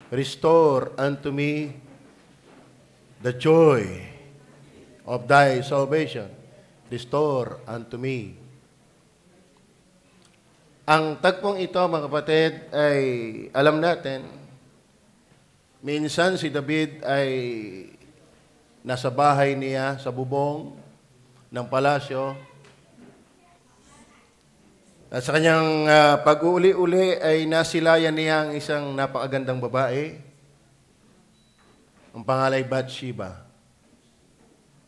Restore unto me the joy of thy salvation. Restore unto me. Ang tagpong ito, mga kapatid, ay alam natin, minsan si David ay nasa bahay niya, sa bubong ng palasyo. At sa kanyang pag-uli-uli ay nasilayan niya ang isang napakagandang babae. Ang pangalay Bathsheba.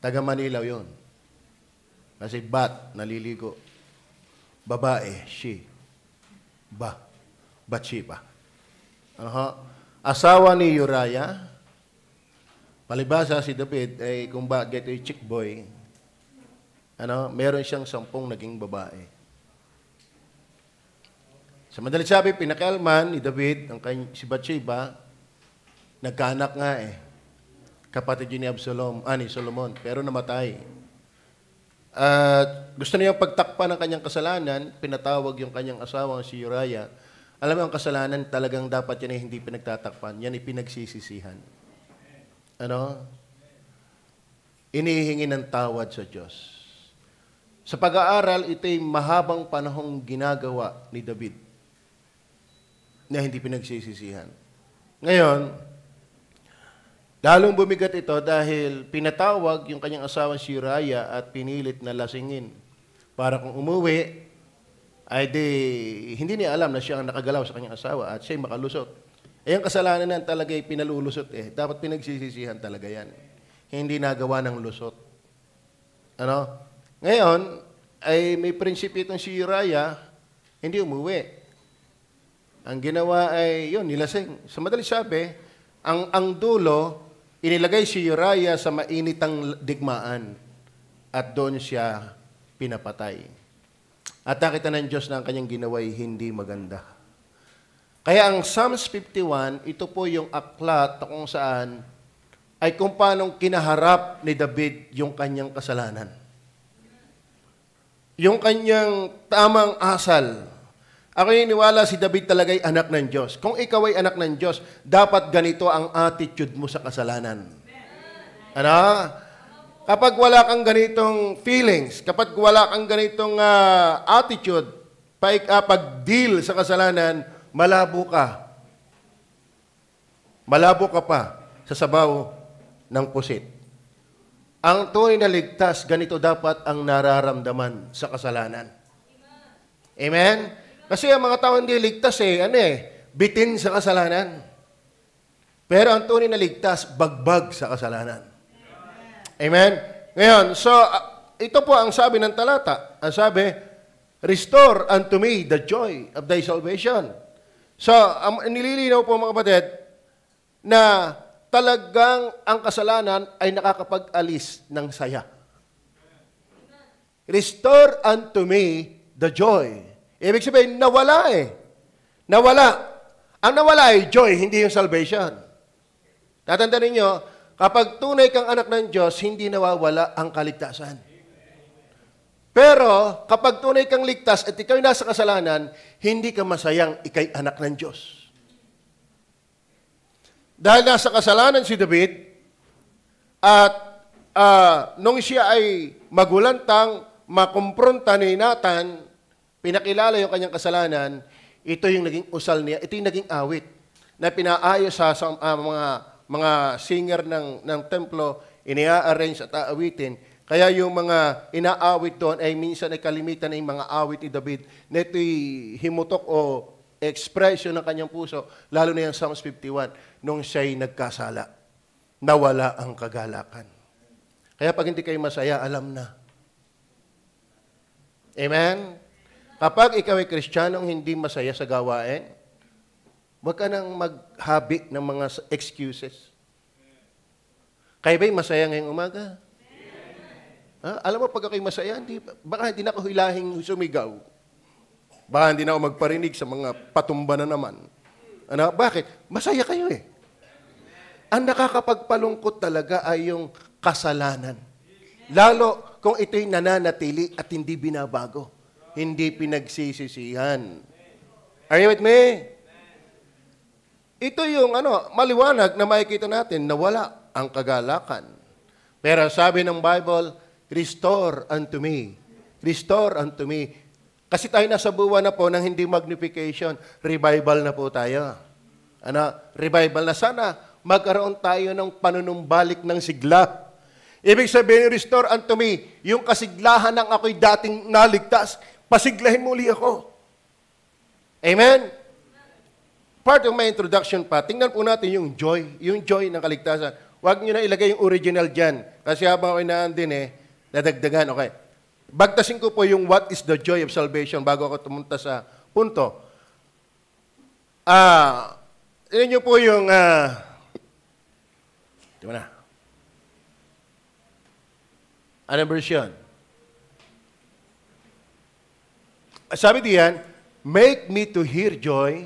Taga Manila yon. Kasi bat, naliligo. Babae, she. Bathsheba. Asawa ni Uriah. Palibhasa si David ay kung bakit ay chick boy, meron siyang 10 naging babae. Sa madalit sabi, pinakalman ni David, si Bathsheba, nagkaanak nga kapatid yun ni Solomon, pero namatay. At gusto niya pagtakpan ng kanyang kasalanan, pinatawag yung kanyang asawang si Uriah. Alam mo, ang kasalanan talagang dapat yan ay hindi pinagtatakpan, yan ay pinagsisisihan. Inihingi ng tawad sa Diyos. Sa pag-aaral, ito'y mahabang panahong ginagawa ni David na hindi pinagsisisihan. Ngayon, lalong bumigat ito dahil pinatawag yung kanyang asawang si Uriah at pinilit na lasingin. Para kung umuwi, ay hindi niya alam na siya ang nakagalaw sa kanyang asawa at siya'y makalusot. Ang kasalanan na talaga ay pinalulusot Dapat pinagsisisihan talaga yan. Hindi nagawa ng lusot. Ngayon, ay may prinsipyo itong si Uriah, hindi umuwi. Ang ginawa ay, nilasing. Sa madali sabi, ang dulo, inilagay si Uriah sa mainitang digmaan at doon siya pinapatay. At nakita ng Diyos na ang kanyang ginawa ay hindi maganda. Kaya ang Psalms 51, ito po yung aklat kung saan ay kung paano kinaharap ni David yung kanyang kasalanan. Yung kanyang tamang asal. Ako niniwala si David talaga'y anak ng Diyos. Kung ikaw ay anak ng Diyos, dapat ganito ang attitude mo sa kasalanan. Kapag wala kang ganitong feelings, kapag wala kang ganitong attitude, pag-deal sa kasalanan, malabo ka. Malabo ka pa sa sabaw ng pusit. Ang tunay na ligtas, ganito dapat ang nararamdaman sa kasalanan. Amen? Kasi ang mga tao hindi ligtas bitin sa kasalanan. Pero ang tunay na ligtas, bagbag sa kasalanan. Amen? Ngayon, so, ito po ang sabi ng talata. Ang sabi, restore unto me the joy of thy salvation. So, nililinaw po mga kapatid, na talagang ang kasalanan ay nakakapag-alis ng saya. Restore unto me the joy. Ibig sabihin, nawala Nawala. Ang nawala ay joy, hindi yung salvation. Tatandaan ninyo, kapag tunay kang anak ng Diyos, hindi nawawala ang kaligtasan. Pero, kapag tunay kang ligtas at ikaw nasa kasalanan, hindi ka masayang ikay anak ng Diyos. Dahil nasa kasalanan si David, at nung siya ay magulantang, makumpronta ni Nathan, pinakilala yung kanyang kasalanan, ito yung naging usal niya, ito yung naging awit na pinaayos sa mga singer ng templo, inia-arrange at aawitin. Kaya yung mga inaawit doon ay minsan ay kalimitan ng mga awit ni David na ito'y himutok o expression ng kanyang puso, lalo na yung Psalms 51, nung siya'y nagkasala. Nawala ang kagalakan. Kaya pag hindi kayo masaya, alam na. Amen? Kapag ikaw ay Kristiyanong hindi masaya sa gawain, huwag ka nang maghabi ng mga excuses. Kayo ba'y masaya ngayong umaga? Alam mo, pag ako'y masaya, baka hindi na ako hilahing sumigaw. Baka hindi na ako magparinig sa mga patumba na naman. Bakit? Masaya kayo Ang nakakapagpalungkot talaga ay yung kasalanan. Lalo kung ito'y nananatili at hindi binabago. Hindi pinagsisisihan. Are you with me? Ito yung maliwanag na makikita natin na wala ang kagalakan. Pero sabi ng Bible, restore unto me. Restore unto me. Kasi tayo nasa buwan na po ng hindi magnification. Revival na po tayo. Revival na. Sana magkaroon tayo ng panunumbalik ng sigla. Ibig sabihin, restore unto me, yung kasiglahan ng ako'y dating naligtas, pasiglahin muli ako. Amen? Part of my introduction pa, tingnan po natin yung joy ng kaligtasan. Huwag nyo na ilagay yung original dyan. Kasi habang ako'y naandin nadagdagan. Okay. Bagtasin ko po yung what is the joy of salvation bago ako tumunta sa punto. Tingnan nyo po yung, di ba na? Anong version? Sabi diyan, make me to hear joy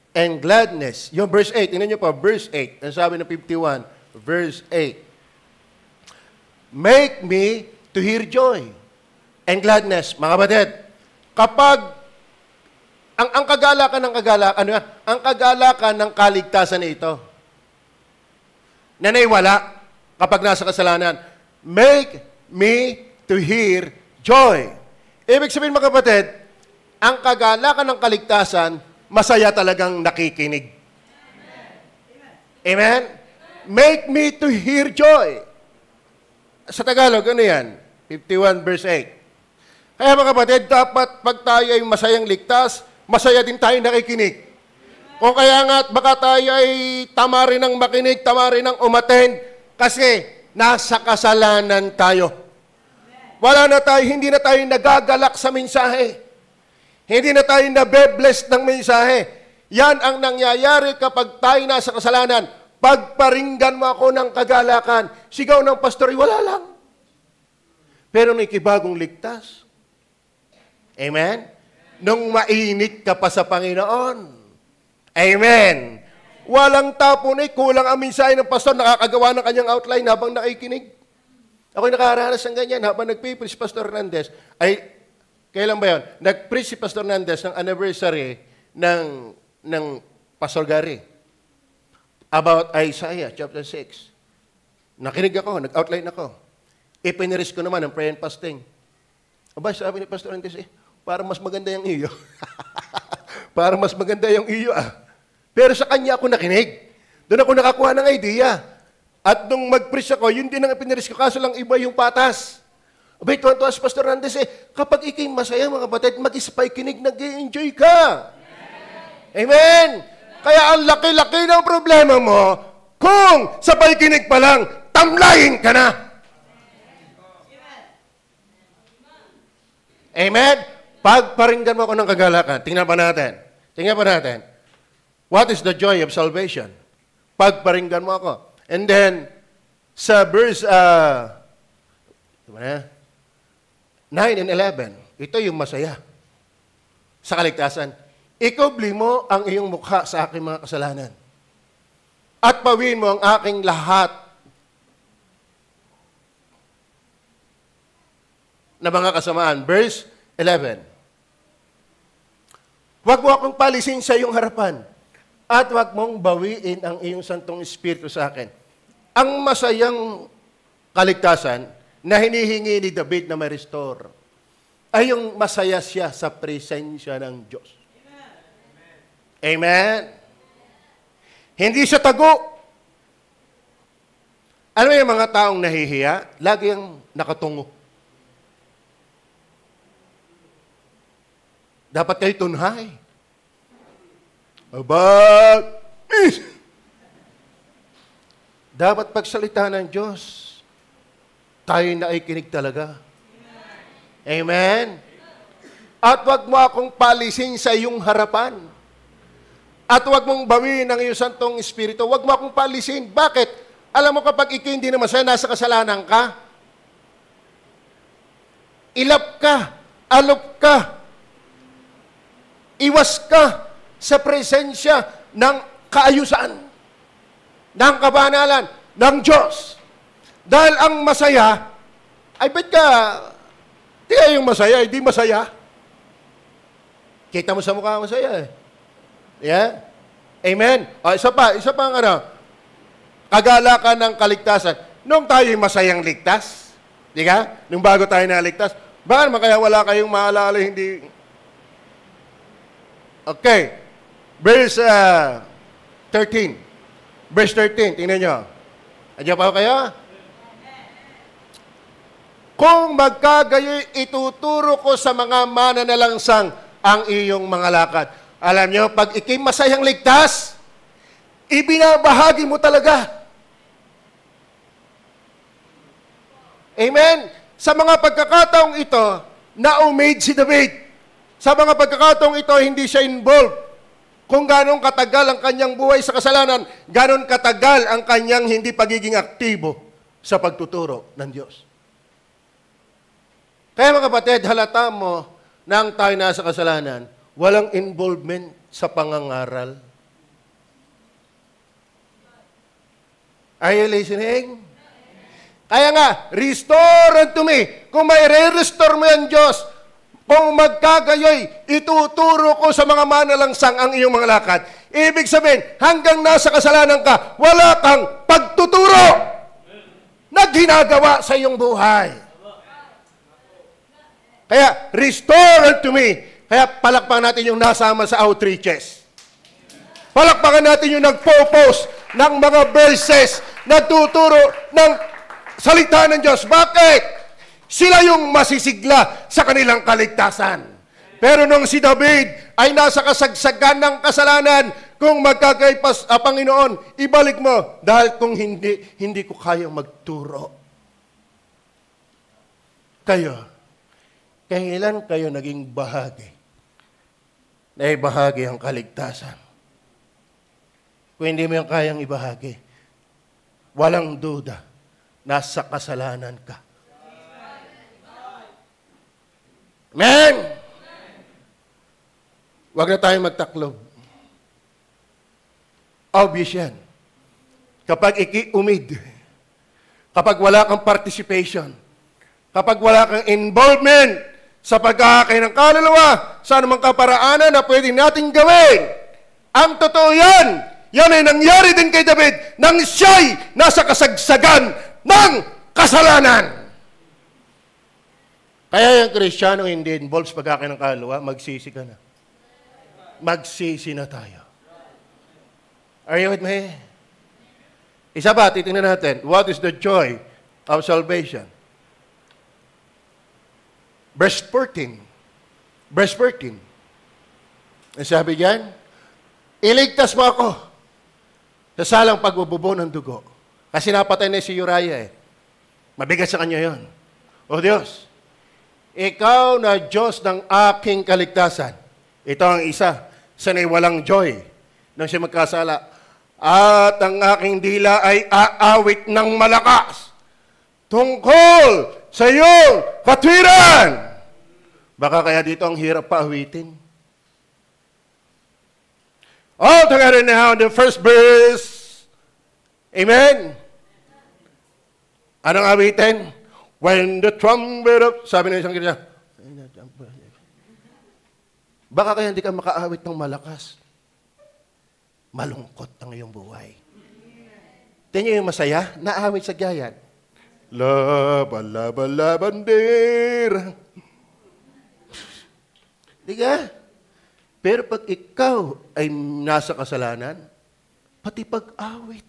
and gladness. Yung verse 8, tingnan nyo po, verse 8. Ang sabi ng 51, verse 8. Make me to hear joy and gladness. Mga kapatid, kapag ang kagalakan ang kagalakan ng kaligtasan na ito, na naiwala kapag nasa kasalanan, make me to hear joy. Ibig sabihin mga kapatid, ang kagalakan ng kaligtasan, masaya talagang nakikinig. Amen? Make me to hear joy. Sa Tagalog, ano yan? 51 verse 8. Kaya mga kapatid, dapat pag tayo ay masayang ligtas, masaya din tayo nakikinig. Kung kaya nga, baka tayo ay tama rin ng makinig, tama rin ng umattend, kasi nasa kasalanan tayo. Wala na tayo, hindi na tayo nagagalak sa mensahe. Hindi na tayo nabe-bless ng mensahe. Yan ang nangyayari kapag tayo nasa kasalanan. Pagparinggan mo ako ng kagalakan, sigaw ng pastor, wala lang. Pero nakikibagong ligtas. Amen? Nung mainit ka pa sa Panginoon. Amen? Walang tapon kulang ang mensahe ng pastor, nakakagawa ng kanyang outline habang nakikinig. Ako'y nakaranas ng ganyan habang nag-preach si Pastor Hernandez. Kailan ba yun? Nag-preach si Pastor Hernandez ng anniversary ng Pastor Gary about Isaiah chapter 6. Nakinig ako, nag-outline ako. Ipiniris ko naman ang prayer and fasting. Aba, sabi ni Pastor Hernandez, para mas maganda yung iyo. Para mas maganda yung iyo Pero sa kanya ako nakinig. Doon ako nakakuha ng idea. At nung mag-preach ako, yun din ang ipiniris ko, kaso lang iba yung patas. Abay, tuwan-tuwa si Pastor Hernandez kapag ikay masaya mga kapatid, mag-isa pa'y kinig, nag-enjoy ka. Amen? Kaya ang laki-laki ng problema mo, kung sa paikinig pa lang, tamlayin ka na. Amen? Pagparinggan mo ako ng kagalakan, tingnan pa natin. What is the joy of salvation? Pagparinggan mo ako. And then, sa verse 9 and 11, ito yung masaya sa kaligtasan. Ikubli mo ang iyong mukha sa aking mga kasalanan. At pawin mo ang aking lahat na mga kasamaan. Verse 11. Huwag mo akong palisin sa iyong harapan. At huwag mong bawiin ang iyong Santong Espiritu sa akin. Ang masayang kaligtasan na hinihingi ni David na ma-restore ay yung masaya siya sa presensya ng Diyos. Amen? Hindi siya tago. Alam mo yung mga taong nahihiya, lagi ang nakatungo. Dapat kayo tunhay. Dapat pagsalita ng Diyos, tayo na ay kinig talaga. Amen? At wag mo akong palisin sa iyong harapan. At wag mong bawiin ang iyong Santong Espiritu. Wag mo akong palisin. Bakit? Alam mo kapag ikaw hindi naman nasa kasalanan ka, ilap ka, alop ka, iwas ka sa presensya ng kaayusan, ng kabanalan, ng Diyos. Dahil ang masaya, ay ba't ka, di yung masaya, hindi masaya. Kita mo sa mukha ang masaya Yeah? Amen? O, isa pa ang kagalakan ng kaligtasan. Nung tayo'y masayang ligtas, di ka? Nung bago tayo naligtas, baka naman kaya wala kayong maalala, hindi... Okay. Verse 13. Verse 13, tingnan nyo. Andiyan pa kayo? Kung magkagayoy, ituturo ko sa mga mananalangsang ang iyong mga lakad. Alam nyo, pag ikay masayang ligtas, ibinabahagi mo talaga. Amen? Sa mga pagkakataong ito, na-umade si David. Sa mga pagkakataong ito, hindi siya involved. Kung gano'ng katagal ang kanyang buhay sa kasalanan, gano'n katagal ang kanyang hindi pagiging aktibo sa pagtuturo ng Diyos. Kaya mga kapatid, halata mo nang tayo nasa kasalanan, walang involvement sa pangangaral. Are you listening? Kaya nga, restore unto me. Kung may re-restore mo yan, Diyos, kung magkagayoy, ituturo ko sa mga manalangsang ang iyong mga lakad. Ibig sabihin, hanggang nasa kasalanan ka, wala kang pagtuturo na ginagawa sa iyong buhay. Kaya, restore unto me. Kaya palakpakan natin yung nasama sa outreaches. Palakpakan natin yung nagpo-post ng mga verses na tuturo ng salita ng Diyos. Bakit? Sila yung masisigla sa kanilang kaligtasan. Pero nung si David ay nasa kasagsagan ng kasalanan, kung magkakaipas, Panginoon, ibalik mo. Dahil kung hindi ko kayang magturo. Kailan kayo naging bahagi? Na ibahagi ang kaligtasan. Kung hindi mo yung kayang ibahagi, walang duda, nasa kasalanan ka. Amen! Huwag na tayong magtaklob. Obvious yan. Kapag iki-umid, kapag wala kang participation, kapag wala kang involvement sa pagkakay ng kaluluwa, sa anumang kaparaanan na pwede natin gawin, ang totoo yan, yan ay nangyari din kay David nang siya'y nasa kasagsagan ng kasalanan. Kaya yung Kristiyanong hindi involved sa pagkakain ng kaluluwa, magsisi ka na. Magsisi na tayo. Are you with me? Isa pa, titingnan natin. What is the joy of salvation? Verse 14. Verse 14. Ang sabi diyan, iligtas mo ako sa salang pagbububo ng dugo. Kasi napatay na si Uriah eh. Mabigat sa kanya yon. O Diyos, ikaw na Diyos ng aking kaligtasan. Ito ang isa, sanay walang joy nang siya magkasala. At ang aking dila ay aawit ng malakas tungkol sa iyong katwiran. Baka kaya dito ang hirap paawitin. All together now in the first verse. Amen. Anong awitin? When the trumpet of... Sabi ng isang kanya, baka kaya hindi ka makaawit ng malakas. Malungkot ang iyong buhay. Tingnan yung masaya, naawit sa gayan. Laban, laban, labander. Diga? Pero pag ikaw ay nasa kasalanan, pati pag-awit,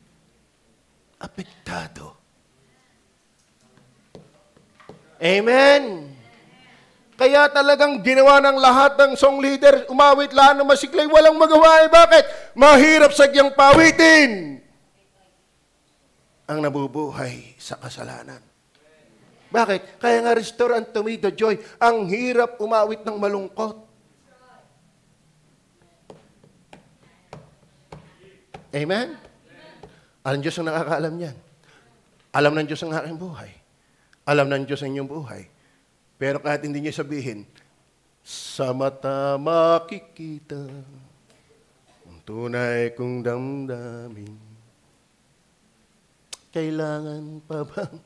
apektado. Amen. Kaya talagang ginawa ng lahat ng song leader, umawit lahat ng masiklay, walang magawa. Bakit? Mahirap sagyang pawitin ang nabubuhay sa kasalanan. Bakit? Kaya nga restore unto me the joy. Ang hirap umawit ng malungkot. Amen? Alam Diyos ang nakakaalam niyan. Alam ng Diyos ang aking buhay. Alam ng Diyos ang inyong buhay. Pero kahit hindi niya sabihin, sa mata makikita ang tunay kong damdamin. Kailangan pa bang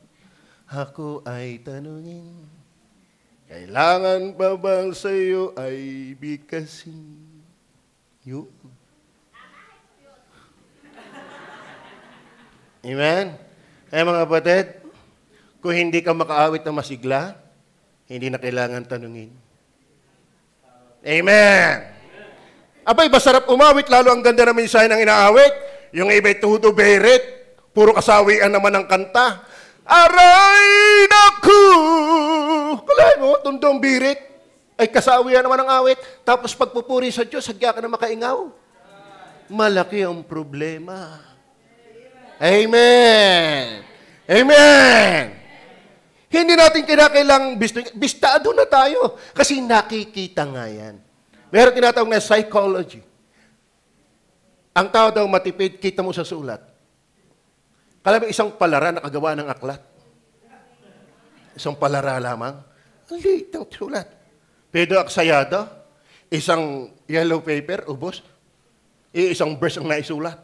ako ay tanungin? Kailangan pa bang sa iyo ay bigkasin? Yun. Amen? Kaya mga kapatid, kung hindi ka makaawit na masigla, hindi na kailangan tanungin. Amen! Abay, masarap umawit, lalo ang ganda ng mensahe ng inaawit. Yung iba'y tudo beret, puro kasawian naman ng kanta. Aray naku! Kalay mo, tundong birit. Ay kasawian naman ang awit. Tapos pagpupuri sa Diyos, sagya ka na makaingaw. Malaki ang problema. Amen! Amen! Hindi natin kinakailang bistado na tayo. Kasi nakikita nga yan. Meron tinatawag na psychology. Ang tao daw matipid, kita mo sa sulat. Kala mo isang palara nakagawa ng aklat. Isang palara lamang. Ang liit ng sulat. Pero aksayado, isang yellow paper, ubos, isang verse ang naisulat.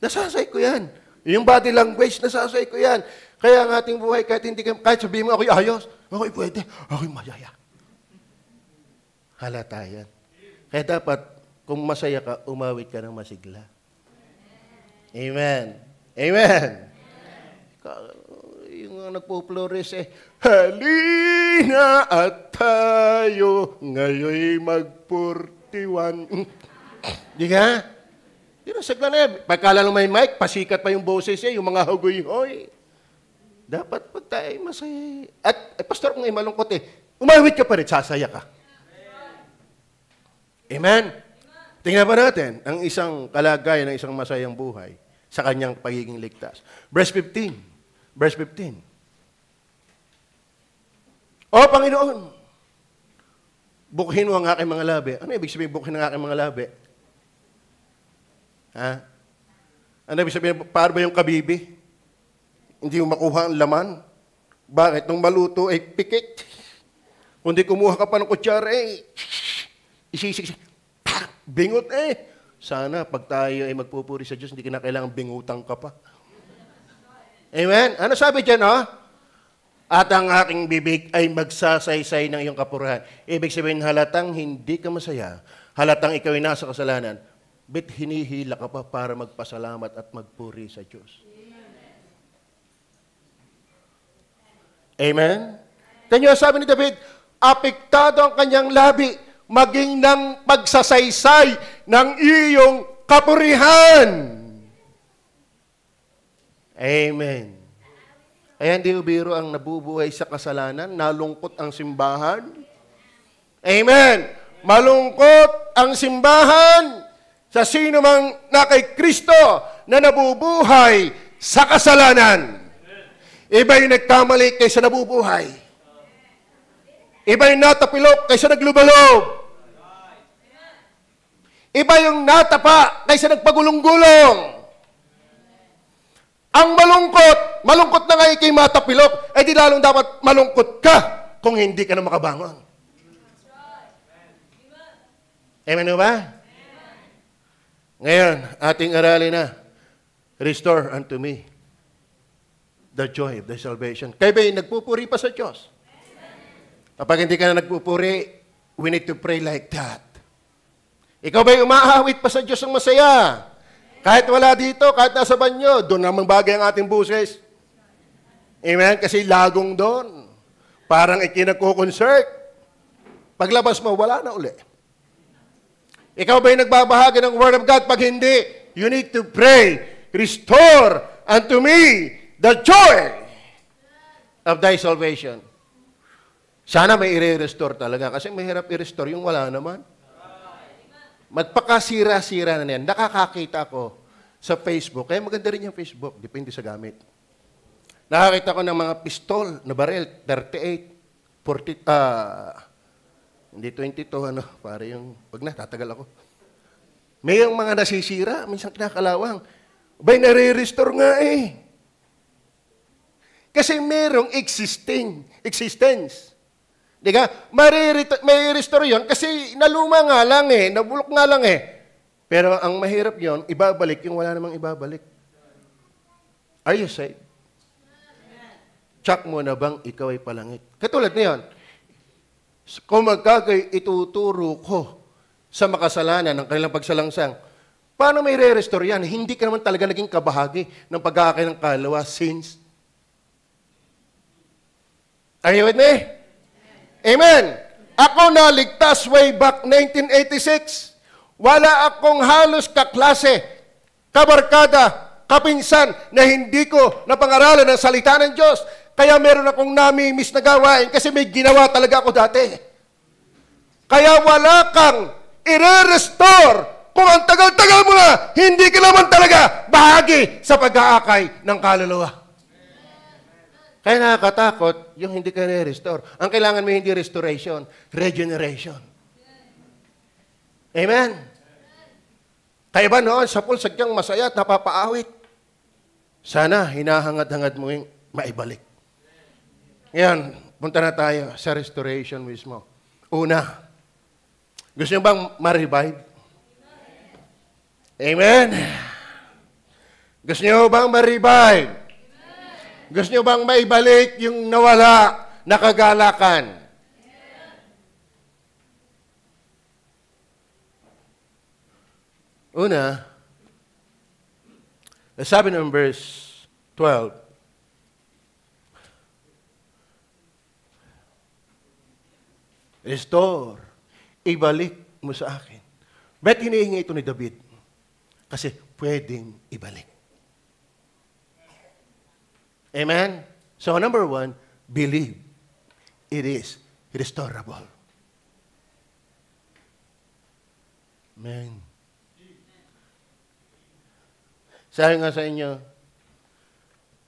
Nasasay ko yan. Yung body language, nasasay ko yan. Kaya ang ating buhay, kahit sabihin mo, ako'y ayos, ako'y pwede, ako'y mayaya. Halata yan. Kaya dapat, kung masaya ka, umawit ka ng masigla. Amen. Amen. Yung nagpo-flores halina at tayo ngayon mag-41. Di ka? Di ba, sagla na yan. Pagkala lang may mic, pasikat pa yung boses yung mga hugoy-hoy. Dapat pag tayo masaya. At pastor, kung malungkot umawit ka pa rin, sasaya ka. Amen? Tingnan pa natin ang isang kalagayan ng isang masayang buhay sa kanyang pagiging ligtas. Verse 15. Verse 15. O Panginoon, bukhin mo ang aking mga labi. Ano ibig sabihin bukhin ang aking mga labi? Ha? Ano ibig sabihin, para ba yung kabibi? Hindi mo makuha ang laman? Bakit? Nung maluto ay pikit. Kung di kumuha ka pa ng kutsara isisik. Bingot Sana pag tayo ay magpupuri sa Diyos, hindi ka na kailangan bingutang ka pa. Amen? Ano sabi dyan, At ang aking bibig ay magsasaysay ng iyong kapurihan. Ibig sabihin, halatang hindi ka masaya, halatang ikaw ay nasa kasalanan, bit hinihila ka pa para magpasalamat at magpuri sa Diyos. Amen? Kanya sabi ni David, apektado ang kanyang labi, maging ng pagsasaysay ng iyong kapurihan. Amen. Kaya hindi biro ang nabubuhay sa kasalanan, nalungkot ang simbahan. Amen. Malungkot ang simbahan sa sino mang na kay Kristo na nabubuhay sa kasalanan. Iba yung nagkamali kaysa nabubuhay. Iba yung natapilok kaysa naglubalob. Iba yung natapa kaysa nagpagulong-gulong. Ang malungkot na nga ikay matapilok, di lalong dapat malungkot ka kung hindi ka na makabangon. Amen ba? Ngayon, ating aralin na, restore unto me the joy of the salvation. Kaya ba'y nagpupuri pa sa Diyos? Kapag hindi ka na nagpupuri, we need to pray like that. Ikaw ba'y umaawit pa sa Diyos ng masaya? Kahit wala dito, kahit nasa banyo, doon naman bagay ang ating buses. Amen? Kasi lagong doon. Parang ikinagko-concert. Paglabas mo, wala na uli. Ikaw ba'y nagbabahagi ng Word of God? Pag hindi, you need to pray, restore unto me the joy of thy salvation. Sana may i-restore talaga kasi mahirap i-restore yung wala naman. Magpakasira-sira na yan. Nakakakita ko sa Facebook. Kaya maganda rin yung Facebook. Depende sa gamit. Nakakita ko ng mga pistol na baril. 38, 40, hindi 22, para yung, wag na, tatagal ako. May yung mga nasisira, minsan kinakalawang. Ba'y nare-restore nga Kasi merong existence. Di ka? May restore yun kasi naluma nga lang nabulok nga lang Pero ang mahirap yon, ibabalik yung wala namang ibabalik. Are you saved? Check mo na bang ikaw ay palangit? Katulad niyon, kung magkagay ituturo ko sa makasalanan ng kanilang pagsalangsang, Paano may re-restore yan? Hindi ka naman talaga naging kabahagi ng pag-aakay ng kaluluwa since. Are you with me? Amen. Ako naligtas way back 1986. Wala akong halos kaklase, kabarkada, kapinsan na hindi ko napangaralan ng salita ng Diyos. Kaya meron akong namimiss na gawain kasi may ginawa talaga ako dati. Kaya wala kang i-restore kung ang tagal-tagal mo na, hindi ka naman talaga bahagi sa pag-aakay ng kaluluwa. Kaya nakakatakot yung hindi ka re-restore. Ang kailangan mo hindi restoration, regeneration. Amen? Kaya ba noon, sa pool, sadyang masaya at napapaawit. Sana, hinahangad-hangad mo yung maibalik. Ngayon, punta na tayo sa restoration mismo. Una, gusto nyo bang ma-revive? Amen? Gusto nyo bang ma-revive? Gusto nyo bang maibalik yung nawala na kagalakan? Una, sabi ng verse 12, restore, ibalik mo sa akin. Ba't hinihingi ito ni David? Kasi pwedeng ibalik. Amen? So number 1, believe it is restorable. Amen. Sabi nga sa inyo,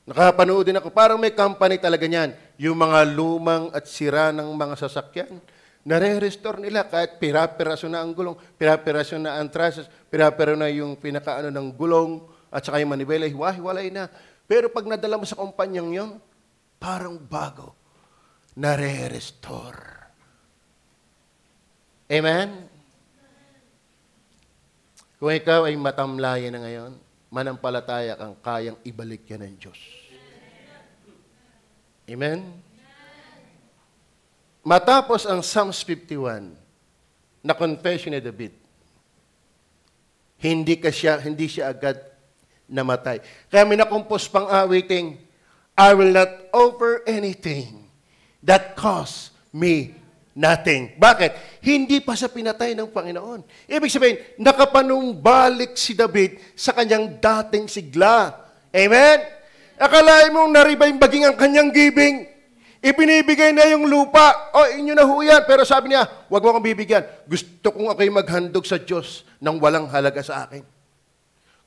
nakapanood din ako, parang may company talaga niyan. Yung mga lumang at sira ng mga sasakyan, nare-restore nila kahit pira-piraso na ang gulong, pira-piraso na ang trusses, pira-piraso na yung pinakaano ng gulong, at saka yung manibela, hiwa-hiwalay na. Pero pag nadala mo sa kumpanyang yon, parang bago, nare-restore. Amen? Kung ikaw ay matamlaya na ngayon, manampalataya kang kayang ibalik yan ng Diyos. Amen? Matapos ang Psalms 51 na confession ni David, hindi siya agad namatay. Kaya may nakumpos pang awiting, I will not offer anything that costs me nothing. Bakit? Hindi pa siya pinatay ng Panginoon. Ibig sabihin, nakapanumbalik si David sa kanyang dating sigla. Amen? Akalain mong na-revive baging ang kanyang giving. Ipinibigay na yung lupa. O, inyo na ho yan. Pero sabi niya, huwag mo akong bibigyan. Gusto kong ako'y maghandog sa Diyos ng walang halaga sa akin.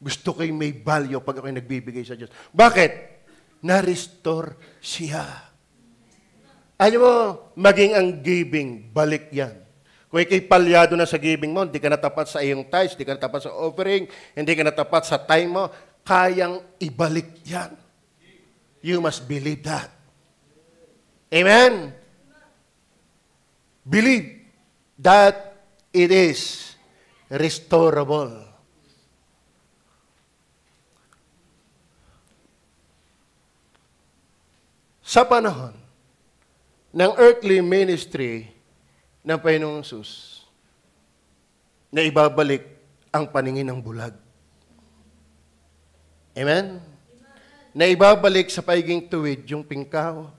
Gusto ko'y may value pag ako'y nagbibigay sa Diyos. Bakit? Na-restore siya. Alam mo, maging ang giving, balik yan. Kung ikay palyado na sa giving mo, hindi ka natapat sa iyong tithes, hindi ka natapat sa offering, hindi ka natapat sa time mo, kayang ibalik yan. You must believe that. Amen? Believe that it is restorable. Sa panahon ng earthly ministry ng Panginoong Jesus, na ibabalik ang paningin ng bulag. Amen? Na ibabalik sa paiging tuwid yung pingkaw,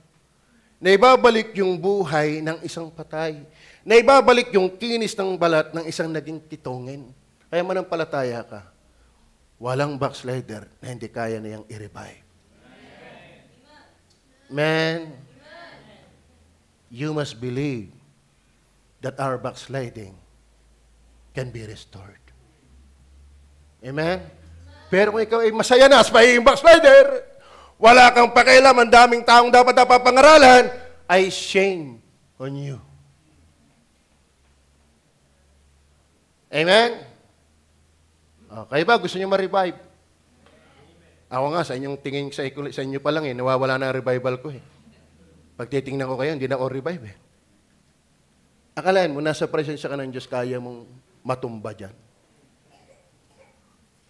na ibabalik yung buhay ng isang patay, na ibabalik yung kinis ng balat ng isang naging titongin. Kaya manampalataya ka, walang backslider na hindi kaya na yung i-revive. Man, you must believe that our backsliding can be restored. Amen? Pero kung ikaw ay masaya na sa pagiging backslider, wala kang pakialam, ang daming taong dapat pangaralan, ay shame on you. Amen? Okay ba? Gusto niyo ma-revive? Ako nga, sa inyong tingin sa inyo pa lang nawawala na ang revival ko Pag titingnan ko kayo, hindi na ako revive Akalain mo, nasa presensya ka ng Diyos, kaya mong matumba dyan.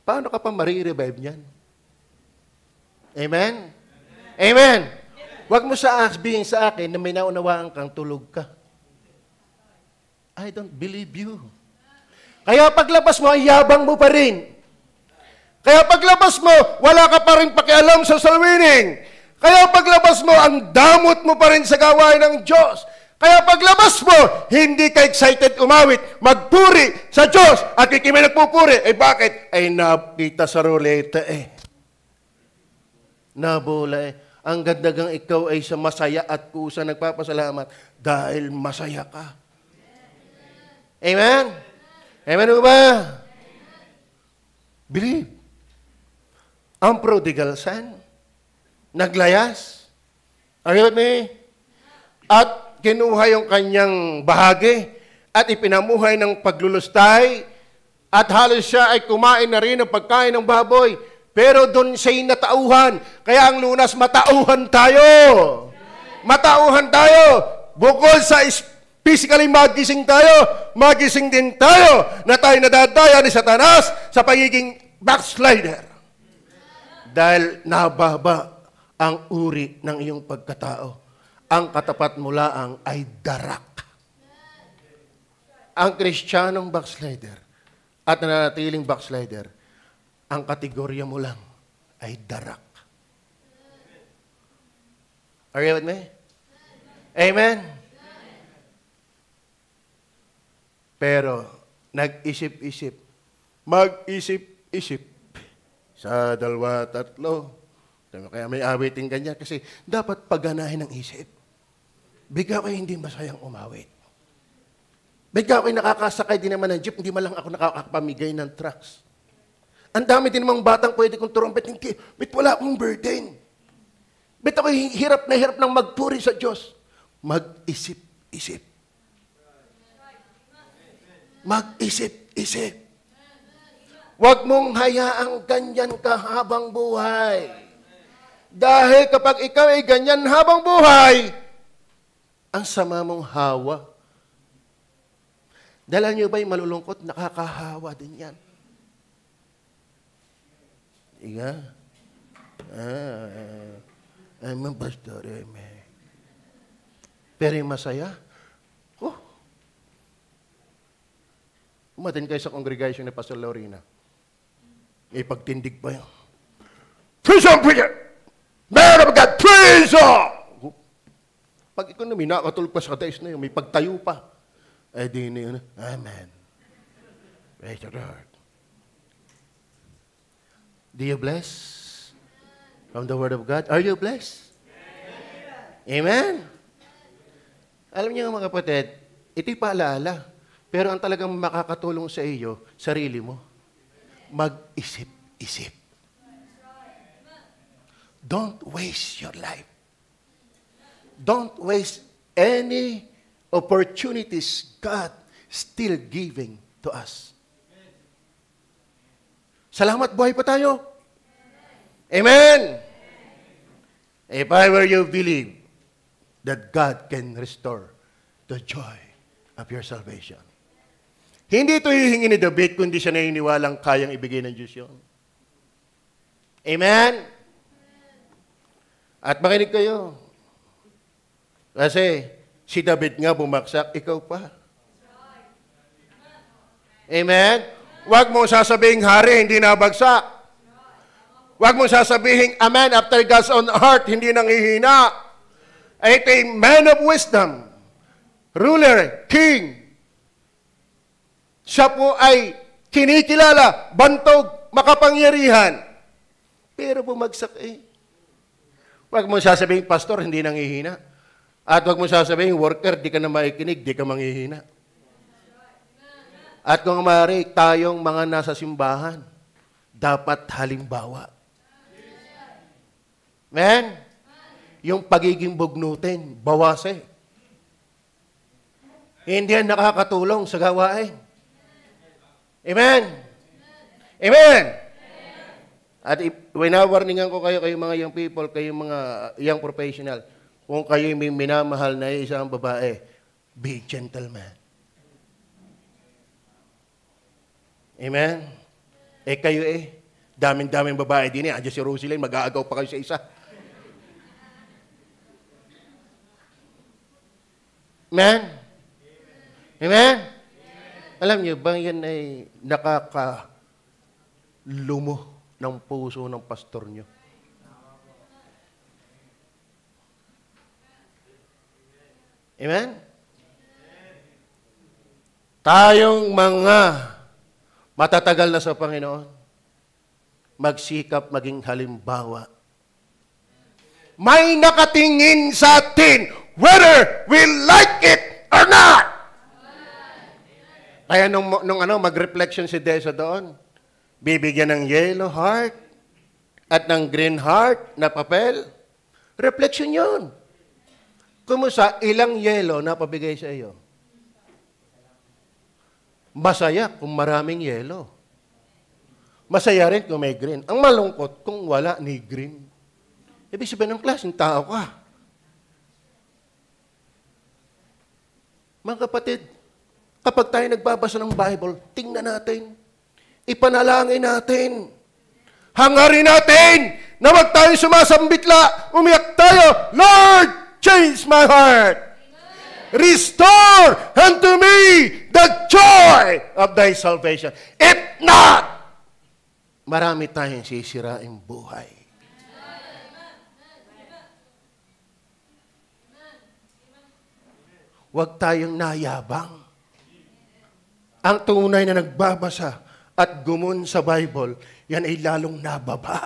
Paano ka pa marirevive niyan? Amen? Amen! Huwag mo sabihin sa akin na may naunawaan kang tulog ka. I don't believe you. Kaya paglabas mo, ay yabang mo pa rin. Kaya paglabas mo, wala ka pa rin pakialam sa soul winning. Kaya paglabas mo, ang damot mo pa rin sa gawain ng Diyos. Kaya paglabas mo, hindi ka excited umawit, magpuri sa Diyos. At kikimi nagpupuri. Bakit? Nakita sa ruleta Nabula Ang gandagang ikaw ay sa masaya at kusa nagpapasalamat dahil masaya ka. Amen? Amen ba? Believe. Ang prodigal son, naglayas. Are you with me? At kinuha yung kanyang bahagi at ipinamuhay ng paglulustay at halos siya ay kumain na rin ng pagkain ng baboy. Pero doon siya'y natauhan. Kaya ang Lunas, matauhan tayo. Matauhan tayo. Bukod sa physically magising tayo, magising din tayo na tayo nadadaya ni Satanas sa pagiging backslider. Dahil nababa ang uri ng iyong pagkatao. Ang katapat mo laang ay darak. Ang Kristiyanong backslider at nananatiling backslider, ang kategorya mo lang ay darak. Are you with me? Amen? Pero, nag-isip-isip, mag-isip-isip sa dalawa, tatlo. Kaya may awiting ganyan kasi dapat pagganahin ng isip. Bigla kayo hindi masayang umawit. Bigla kayo nakakasakay din naman ng jeep, hindi man lang ako nakakapamigay ng trucks. Ang dami din namang batang pwede kong turumpet. Bit wala akong burden. Bit ako hirap na hirap ng magpuri sa Diyos. Mag-isip-isip. Mag-isip-isip. Huwag mong hayaang ganyan ka habang buhay. Dahil kapag ikaw ay ganyan habang buhay, ang sama mong hawa. Dala niyo ba'y malulungkot? Nakakahawa din yan. Iga? I'm a pastor, amen. Pero yung masaya, umatin kayo sa congregation ni Pastor Lorena. Ipagtindig pa yun. Praise on, preacher! Man of God, praise on! Pag ikaw namin, nakatulog pa sa katays na yun, may pagtayo pa. Di na yun, amen. Praise the Lord. Do you bless from the Word of God? Are you blessed? Amen? Alam niyo mga kapatid, ito'y paalala. Pero ang talagang makakatulong sa iyo, sarili mo, mag-isip-isip. Don't waste your life. Don't waste any opportunities God still giving to us. Salamat, buhay pa tayo. Amen. If I were you, believe that God can restore the joy of your salvation. Hindi ito hihingi ni David, kundi siya naniniwalang kayang ibigay ng Diyos yun. Amen? At makinig kayo. Kasi si David nga bumaksak, ikaw pa. Amen? Huwag mong sasabihin, hari, hindi nabagsak. Huwag mong sasabihin, a man after God's own heart, hindi nanghihina. Ito ay man of wisdom, ruler, king. Siya po ay kinikilala, bantog, makapangyarihan. Pero bumagsak Huwag mong sasabihin, pastor, hindi nanghihina. At huwag mong sasabihin, worker, di ka na maikinig, di ka manghihina. At kung maaari, tayong mga nasa simbahan, dapat halimbawa. Amen? Yung pagiging bugnutin, bawasin. Hindi yan nakakatulong sa gawain. Amen? Amen? At winawarningan ko kayo mga young people, kayo mga young professional, kung kayo may minamahal na isang babae, be gentleman. Amen? Kayo daming-daming babae din Andiyan si Rosaline, mag-aagaw pa kayo sa isa. Amen? Amen? Alam niyo ba, yan ay nakakalumo ng puso ng pastor nyo. Amen? Tayong mga matatagal na sa Panginoon, magsikap maging halimbawa. May nakatingin sa atin whether we like it or not. Kaya nung mag-reflection si Desa doon, bibigyan ng yellow heart at ng green heart na papel. Reflection yun. Kumusta, ilang yellow na pabigay sa iyo? Masaya kung maraming yellow. Masaya rin kung may green. Ang malungkot kung wala ni green. Ibig sabihin ng klaseng tao ka. Mga kapatid, kapag tayo nagbabasa ng Bible, tingnan natin, ipanalangin natin, hangarin natin, na wag tayo sumasambitla, umiyak tayo, Lord, change my heart. Restore unto me the joy of thy salvation. If not, marami tayong sisiraing buhay. Huwag tayong nayabang. Ang tunay na nagbabasa at gumun sa Bible, yan ay lalong nababa.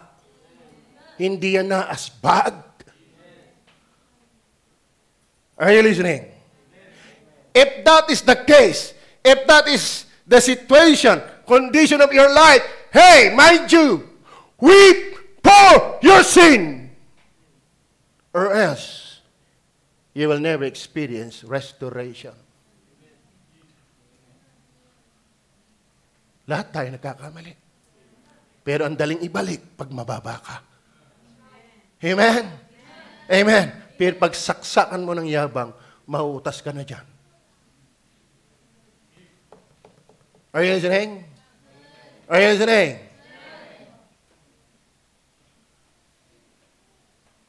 Hindi yan naasbag. Are you listening? If that is the case, if that is the situation, condition of your life, hey, mind you, weep for your sin. Or else, you will never experience restoration. Lahat tayo nagkakamali. Pero ang daling ibalik pag mababa ka. Amen? Amen. Pero pag saksakan mo ng yabang, mauutas ka na dyan. Are you listening? Are you listening?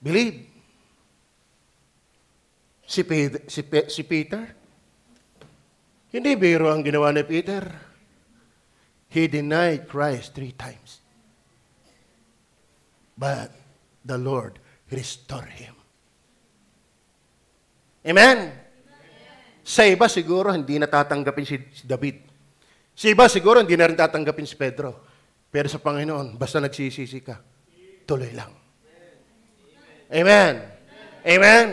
Believe. Si Peter, hindi biro ang ginawa ni Peter. He denied Christ 3 times. But the Lord restored him. Amen? Sa iba siguro hindi natatanggapin si David. Sa iba siguro hindi na rin tatanggapin si Pedro. Pero sa Panginoon, basta nagsisisi ka, tuloy lang. Amen? Amen?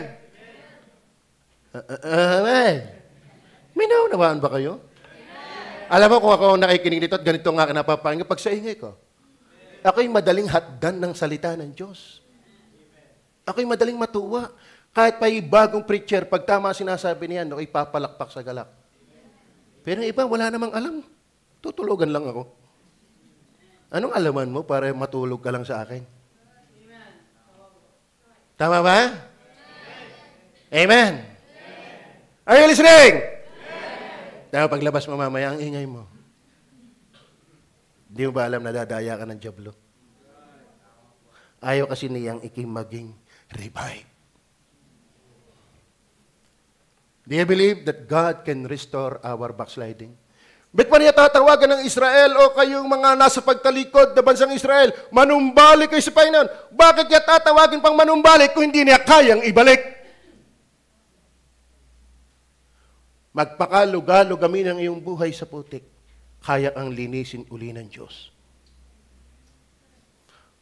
Amen? May naunawaan ba kayo? Alam mo kung ako nakikinig nito at ganito nga napapakinggan pag sa ingay ko. Ako'y madaling hatdan ng salita ng Diyos. Ako'y madaling matuwa. Kahit pa yung bagong preacher, pag tama sinasabi niyan, ako'y papalakpak sa galak. Pero yung iba, wala namang alam. Tutulugan lang ako. Anong alaman mo para matulog ka lang sa akin? Tama ba? Amen. Are you listening? Dahil paglabas mo mamaya, ang ingay mo. Di mo ba alam na dadaya ka ng dyablo? Ayaw kasi niyang maging revive. Do you believe that God can restore our backsliding? Ba't pa niya tatawagan ng Israel o kayong mga nasa pagtalikod na bansang Israel, manumbalik kayo sa Panginoon? Bakit niya tatawagin pang manumbalik kung hindi niya kayang ibalik? Magpakalugalo kami ng iyong buhay sa putik, kaya ang linisin uli ng Diyos.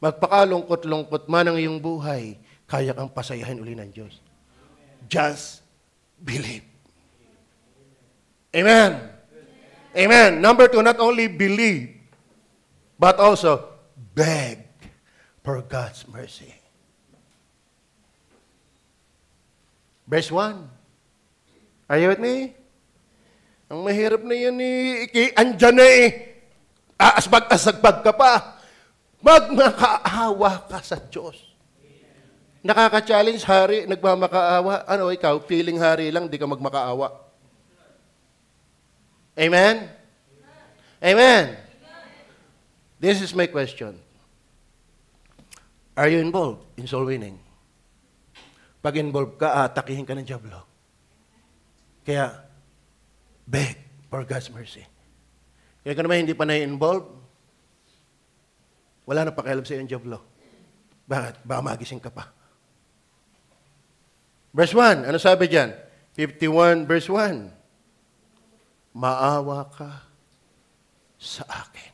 Magpakalungkot-lungkot man ang iyong buhay, kaya kang pasayahin uli ng Diyos. Just believe. Amen. Amen. Number 2, not only believe, but also beg for God's mercy. Verse 1. Are you with me? Ang mahirap na yan andyan na aasbag-asagbag ka pa. Magmakaawa ka sa Diyos. Nakaka-challenge, hari, nagmamakaawa. Ano, ikaw, feeling hari lang, di ka magmakaawa. Amen? Amen? This is my question. Are you involved in soul winning? Pag involved ka, atakihin ka ng dyablo. Kaya, beg for God's mercy. Kaya kung naman hindi pa na-involve, Wala na pakialam sa iyong job law. Bakit? Baka magising ka pa. Verse 1, ano sabi dyan? 51 verse 1. Maawa ka sa akin.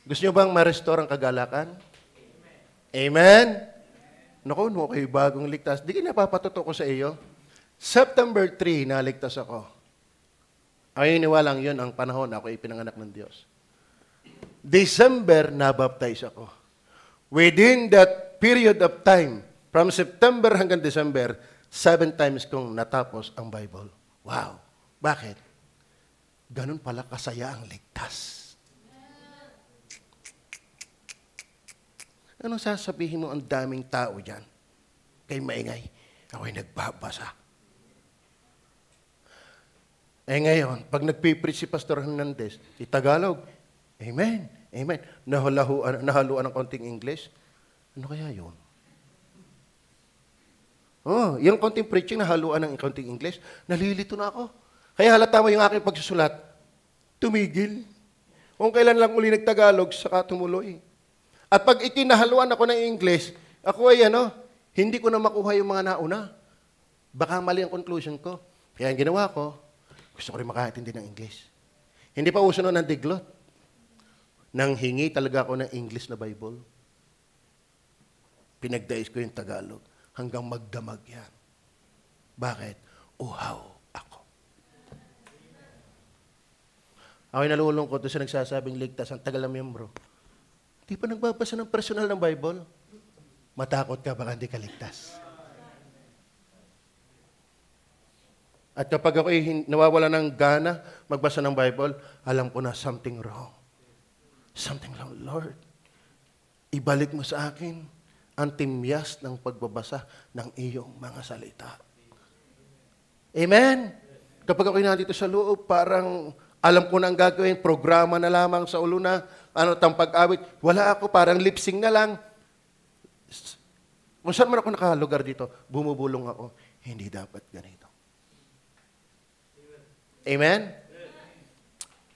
Gusto nyo bang ma-restore ang kagalakan? Amen? Naku, kayo bagong ligtas. Di ka napapatuto ko sa iyo. September 3, naligtas ako. Ay, iniwalang yun ang panahon ako ay pinanganak ng Diyos. December, nabaptize ako. Within that period of time, from September hanggang December, 7 times kong natapos ang Bible. Wow! Bakit? Ganun pala kasaya ang ligtas. Anong sasabihin mo ang daming tao dyan? Kay maingay, ako'y nagbabasa. Ngayon, pag nagpipreach si Pastor Hernandez, Tagalog, Amen, Amen. Nahaluan ng konting English. Ano kaya yun? Oh, yung konting preaching nahaluan ng konting English, nalilito na ako. Kaya halata mo yung aking pagsusulat, tumigil. Kung kailan lang uli nagtagalog, saka tumuloy. At pag itinahaluan ako ng English, ako ay hindi ko na makuha yung mga nauna. Baka mali ang conclusion ko. Kaya ang ginawa ko, gusto ko rin makaintindi ng English. Hindi pa uso nun ng diglot. Nang hingi talaga ako ng English na Bible. Pinagdais ko yung Tagalog hanggang magdamag yan. Bakit? Uhaw ako. Ako'y nalulungkot doon sa nagsasabing ligtas ang tagal na miyembro. Di pa nagbabasa ng personal ng Bible? Matakot ka, baka hindi ka ligtas. At kapag ako nawawala ng gana magbasa ng Bible, alam ko na something wrong. Something wrong, Lord. Ibalik mo sa akin ang timyas ng pagbabasa ng iyong mga salita. Amen? Kapag ako'y nandito sa loob, parang alam ko na ang gagawin, programa na lamang sa ulo na, tang pag-awit. Wala ako, parang lip-sync na lang. Kung saan man ako nakalugar dito, bumubulong ako. Hindi dapat ganito. Amen?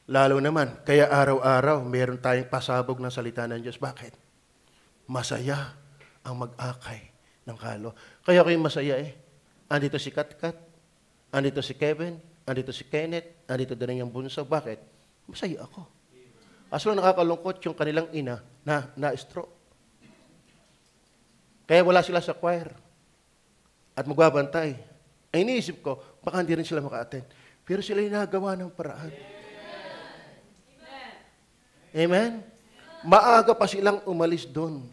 Lalo naman, kaya araw-araw, meron tayong pasabog ng salita ng Diyos. Bakit? Masaya ang mag-akay ng kalo. Kaya ako'y masaya Andito si Katkat, andito si Kevin, andito si Kenneth, andito din yung bunso. Bakit? Masaya ako. Aso nakakalungkot yung kanilang ina na stroke. Kaya wala sila sa choir. At magbabantay. Ay iniisip ko, baka hindi rin sila maka-attend. Pero sila yung nagawa ng paraan. Amen? Maaga pa silang umalis doon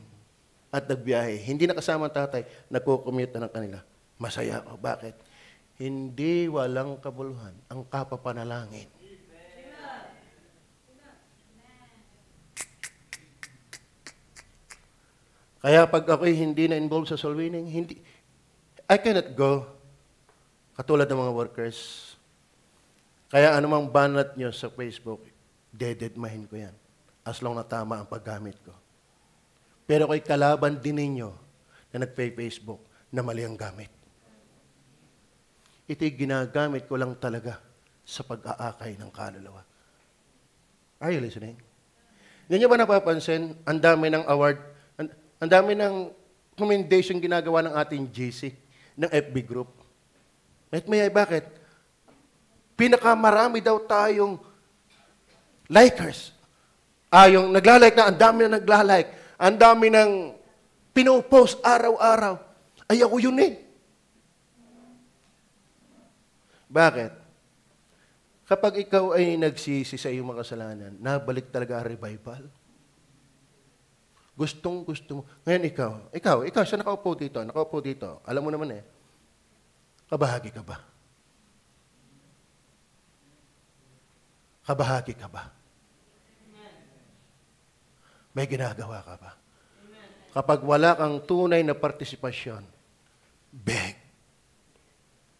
at nagbiyahe. Hindi nakasama ang tatay, nagko-commute na ng kanila. Masaya ako. Bakit? Hindi walang kabuluhan ang kapapanalangin. Kaya pag ako'y hindi na involved sa soul winning, I cannot go katulad ng mga workers. Kaya anumang banat nyo sa Facebook, dededmahin ko yan. As long na tama ang paggamit ko. Pero ako'y kalaban din ninyo na nagpe-Facebook na mali ang gamit. Ito'y ginagamit ko lang talaga sa pag-aakay ng kaluluwa. Are you listening? Hindi nyo ba napapansin, ang dami ng award, ang dami ng commendation ginagawa ng ating GC, ng FB group. Bakit? Pinakamarami daw tayong likers. Yung naglalike na, ang dami na naglalike. Ang dami ng pinopost araw-araw. Ay, ako yun Bakit? Kapag ikaw ay nagsisi sa iyong mga kasalanan, nabalik talaga ang revival. Gustong-gusto mo. Ngayon ikaw, siya nakaupo dito. Alam mo naman kabahagi ka ba? Kabahagi ka ba? May ginagawa ka ba? Kapag wala kang tunay na partisipasyon, beg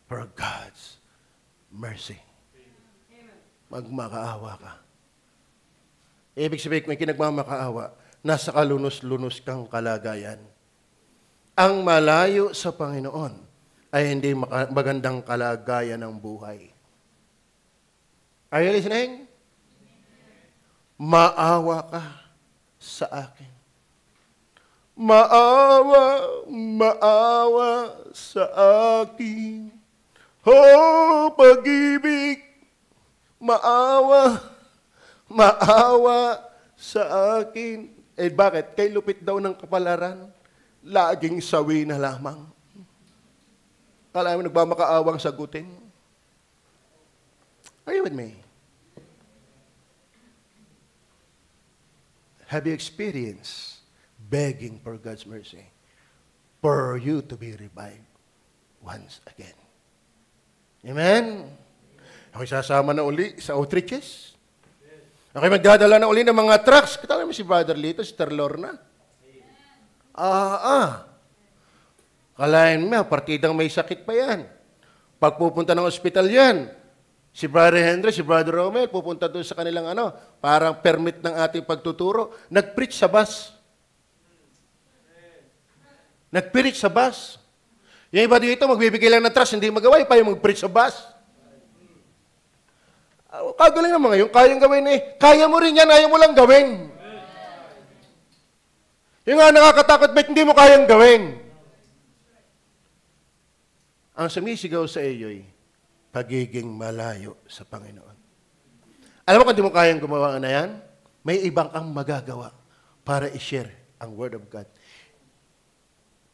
for God's mercy. Magmakaawa ka. Ibig sabihin, may kinagmamakaawa, nasa kalunos-lunos kang kalagayan. Ang malayo sa Panginoon ay hindi magandang kalagayan ng buhay. Are you listening? Maawa ka sa akin. Maawa, maawa sa akin. Oh, pag-ibig, maawa, maawa sa akin. Eh bakit? Kay lupit daw ng kapalaran, laging sawi na lamang. Kala mo nagmamakaawang sagutin? Are you with me? Have you experienced begging for God's mercy for you to be revived once again? Amen? Ako'y sasama na uli sa outreaches. Ako'y magdadala na uli ng mga trucks. Katala mo si Brother Lito, si Lorna. Kalahin mo, partidang may sakit pa yan. Pagpupunta ng ospital yan, si Brother Henry, si Brother Romel, pupunta doon sa kanilang parang permit ng ating pagtuturo. Nag-preach sa bus. Nag-preach sa bus. Yung iba dito, magbibigay lang ng trust, hindi magawa, pa yung mag-preach sa bus. Kagaling ng mga yung kayang gawin kaya mo rin yan, ayaw mo lang gawin. Yung nga nakakatakot, ba't hindi mo kayang gawin? Ang sumisigaw sa iyo'y pagiging malayo sa Panginoon. Alam mo kung di mo kayang gumawa na yan, may ibang kang magagawa para i-share ang Word of God.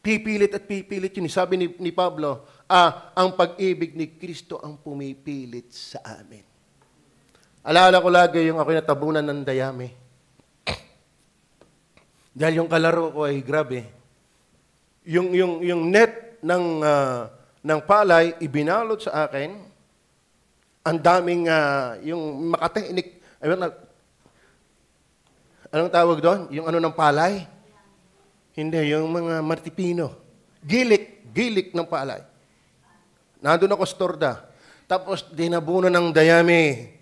Pipilit at pipilit yun. Sabi ni Pablo, ang pag-ibig ni Kristo ang pumipilit sa amin. Alaala ko lagi yung ako'y natabunan ng dayami. Dahil yung kalaro ko ay grabe. Yung net ng palay, ibinalot sa akin. Ang daming, yung makatehnik, anong tawag doon? Yung ng palay? Hindi, yung mga martipino. Gilik ng palay. Nandun ako sa torda. Tapos, dinabunan ng dayami.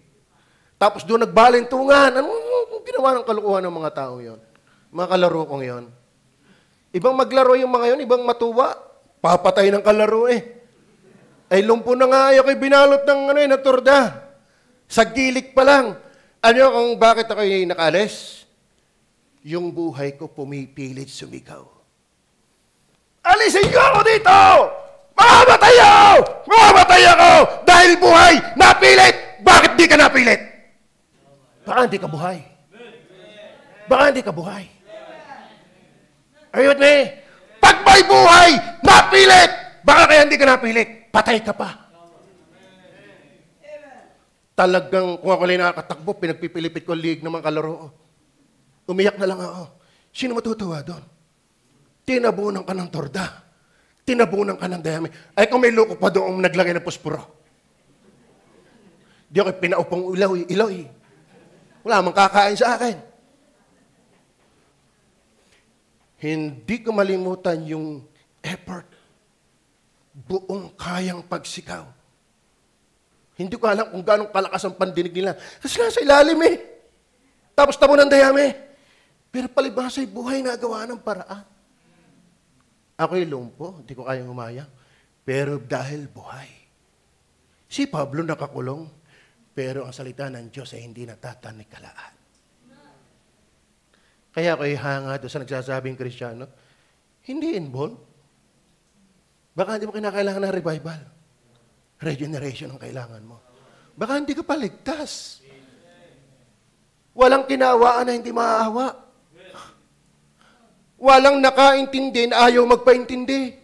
Tapos, doon nagbalintungan. Anong ginawa ng kalukuhan ng mga tao yon? Mga kalaro kong yon. Ibang maglaro yung mga yon, ibang matuwa. Papatay ng kalaro Ay lumpo na nga ay ako'y binalot ng na torda. Sa gilik pa lang. Ano kung bakit ako'y nakalis? Yung buhay ko pumipilit sumigaw. Alisin ko ako dito! Mamamatay ako! Mamamatay ako! Dahil buhay, napilit! Bakit di ka napilit? Baka hindi ka buhay. Baka hindi ka buhay. Are you with me? Pag may buhay, napilit! Baka kaya hindi ka napilit? Patay ka pa. Talagang, kung ako lang nakakatakbo, pinagpipilipit ko liig ng mga kalaro. Umiyak na lang ako. Sino matutuwa doon? Tinabunan ka ng torda. Tinabunan ka ng dayami. Ay, kung may loko pa doon naglagay ng posporo. Di ako pinaupang ilaw. Wala mang kakain sa akin. Hindi ko malimutan yung effort. Buong kayang pagsigaw. Hindi ko alam kung gano'ng kalakas ang pandinig nila. Kasi nga sa ilalim Tapos tabo ng dayami. Pero palibhasa'y buhay na gawa ng paraan. Ako'y lumpo, hindi ko kayang umaya. Pero dahil buhay. Si Pablo nakakulong, pero ang salita ng Diyos ay hindi natatanikalaan. Kaya ako'y hanga doon sa nagsasabing Kristiyano, hindi involved. Baka hindi mo kinakailangan ng revival. Regeneration ang kailangan mo. Baka hindi ka paligtas. Walang kinawaan na hindi maaawa. Walang nakaintindi na ayaw magpaintindi.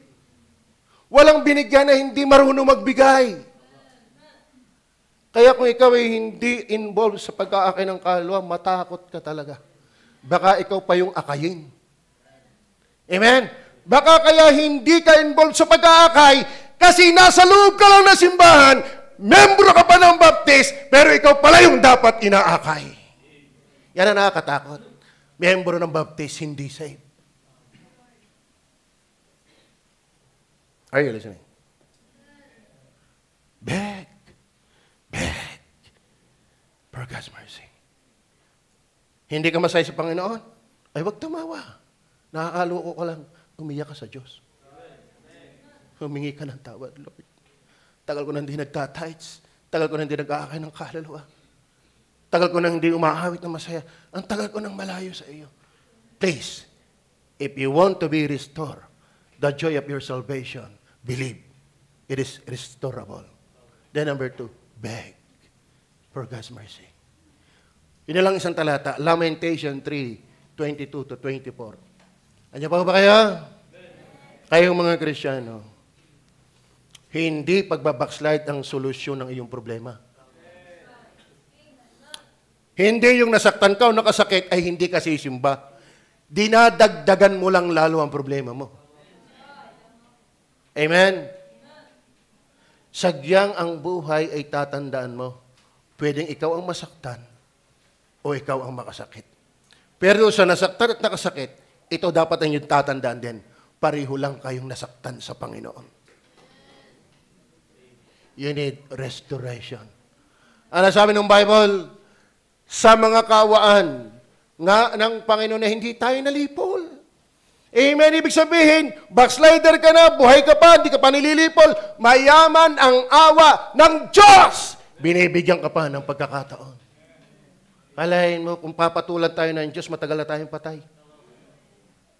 Walang binigyan na hindi marunong magbigay. Kaya kung ikaw ay hindi involved sa pag-aakay ng kaluluwa, matakot ka talaga. Baka ikaw pa yung akayin. Amen? Baka kaya hindi ka involved sa pag-aakay kasi nasa loob ka lang ng simbahan, membro ka pa ng baptist, pero ikaw pala yung dapat inaakay. Yan ang nakakatakot. Membro ng baptist, hindi saved. Are you listening? Beg for God's mercy. Hindi ka masaya sa Panginoon? Ay, wag tumawa. Nakakaloko ka lang. Umiyak ka sa Diyos. Humingi ka ng tawad, Lord. Tagal ko na hindi nagtatights. Tagal ko na hindi nag-aakay ng kaluluwa. Tagal ko na hindi umaawit ng masaya. Ang tagal ko nang malayo sa iyo. Please, if you want to be restored, the joy of your salvation, believe. It is restorable. Then number 2, beg for God's mercy. Yun na lang isang talata, Lamentation 3:22 to 24. Andiyan pa ba kayo? Kayong mga Kristiyano, hindi pagbabackslide ang solusyon ng iyong problema. Hindi yung nasaktan ka o nakasakit ay hindi ka sisimba. Dinadagdagan mo lang lalo ang problema mo. Amen? Sagyang ang buhay ay tatandaan mo. Pwedeng ikaw ang masaktan o ikaw ang makasakit. Pero sa nasaktan at nakasakit, ito dapat ang yung tatandaan din. Pareho lang kayong nasaktan sa Panginoon. You need restoration. Ano sabi ng Bible? Sa mga kawaan nga ng Panginoon na hindi tayo nalipol. Amen. Ibig sabihin, backslider ka na, buhay ka pa, hindi ka pa nililipol, mayaman ang awa ng Diyos. Binibigyan ka pa ng pagkakataon. Alayin mo, kung papatulan tayo ng Diyos, matagal na tayong patay.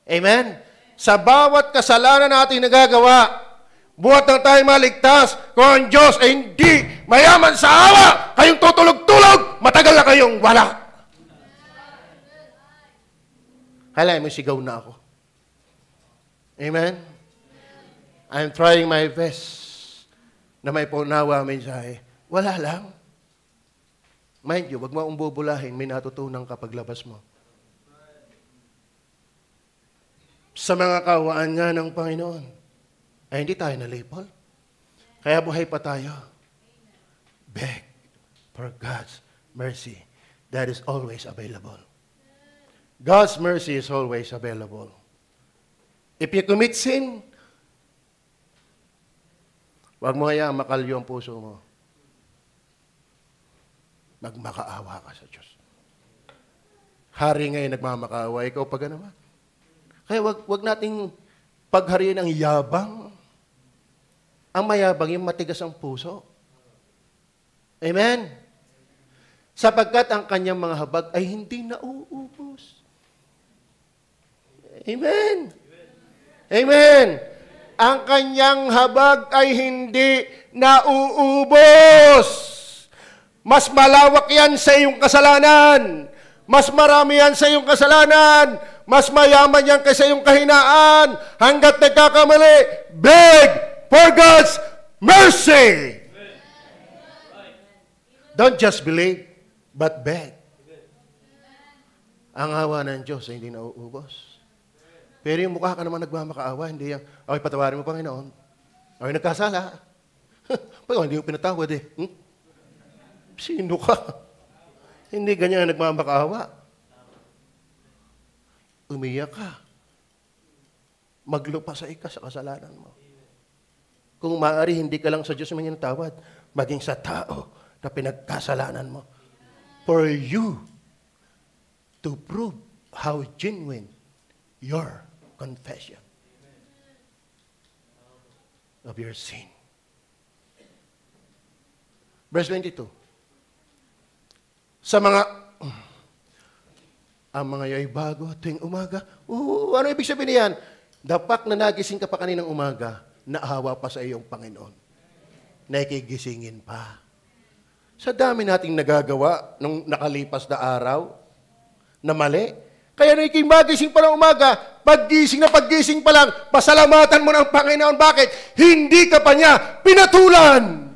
Amen. Sa bawat kasalanan natin nagagawa, buhat na tayo maligtas, kung ang Diyos ay hindi mayaman sa awa, kayong tutulog-tulog, matagal na kayong wala. Alayin mo, sigaw na ako. Amen? I'm trying my best na may paunawa mensahe. Wala lang. Mind you, wag mo akong bubulahin, may natutunan ka paglabas mo. Sa mga kawaan nga ng Panginoon, ay hindi tayo nalipol. Kaya buhay pa tayo. Beg for God's mercy that is always available. God's mercy is always available. If you commit sin, huwag mo hayaan makalyo ang puso mo. Magmakaawa ka sa Diyos. Hari ngayon nagmamakaawa, ikaw pa ganaman. Kaya wag nating paghariin ang yabang. Ang mayabang, yung matigas ang puso. Amen? Sapagkat ang kanyang mga habag ay hindi nauubos. Amen? Amen. Ang kanyang habag ay hindi nauubos. Mas malawak yan sa iyong kasalanan. Mas marami yan sa iyong kasalanan. Mas mayaman yan kaysa iyong kahinaan. Hanggat nagkakamali, beg for God's mercy. Don't just believe, but beg. Ang awa ng Diyos ay hindi nauubos. Pero yung mukha ka naman nagmamakaawa, hindi yan, okay, patawarin mo, Panginoon. Okay, nagkasala. Pag hindi mo pinatawad eh. Sino ka? Hindi ganyan nagmamakaawa. Umiyak ka. Maglupasay ka sa kasalanan mo. Kung maaari, hindi ka lang sa Diyos humingi ng tawad, maging sa tao na pinagkasalanan mo. For you to prove how genuine your confession of your sin. Verse 22. Sa mga ang mga yo'y bago tuwing umaga. Ano ibig sabihin niyan? Dapat na nagising ka pa kaninang umaga, naawa pa sa iyong Panginoon. Nakikigisingin pa. Sa dami nating nagagawa nung nakalipas na araw, na mali, kaya nakikimagising pa ng umaga, paggising pa lang, pasalamatan mo ng Panginoon. Bakit? Hindi ka pa niya pinatulan.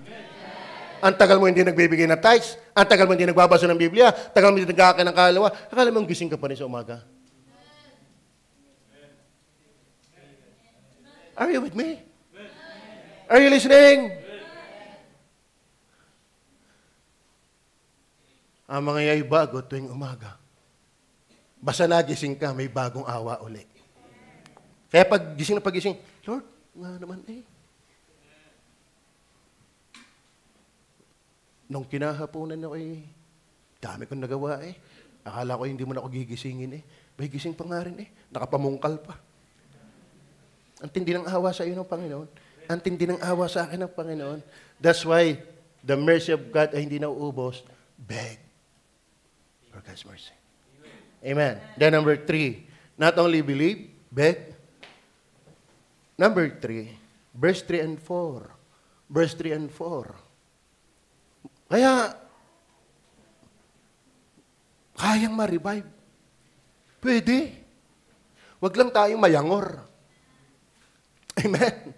Ang tagal mo hindi nagbibigay ng tithes, ang tagal mo hindi nagbabasa ng Biblia, tagal mo hindi nagkakain ng kalawa, akala mo gising ka pa rin sa umaga. Are you with me? Are you listening? Ang mga yay bago tuwing umaga. Basta nagising ka, may bagong awa ulit. Kaya pag gising, Lord, nga naman eh. Nung kinahaponan ako eh, dami kong nagawa eh. Akala ko hindi mo na ako gigisingin eh. May gising pa nga rin eh. Nakapamungkal pa. Ang tindi ng awa sa iyo ng Panginoon. Ang tindi ng awa sa akin ng Panginoon. That's why the mercy of God ay hindi nauubos. Beg for God's mercy. Amen. Then number 3, Not only believe, beg. Number 3, verse 3 and 4. Verse 3 and 4. Kaya, kayang ma-revive. Pwede. Huwag lang tayong mayangor. Amen.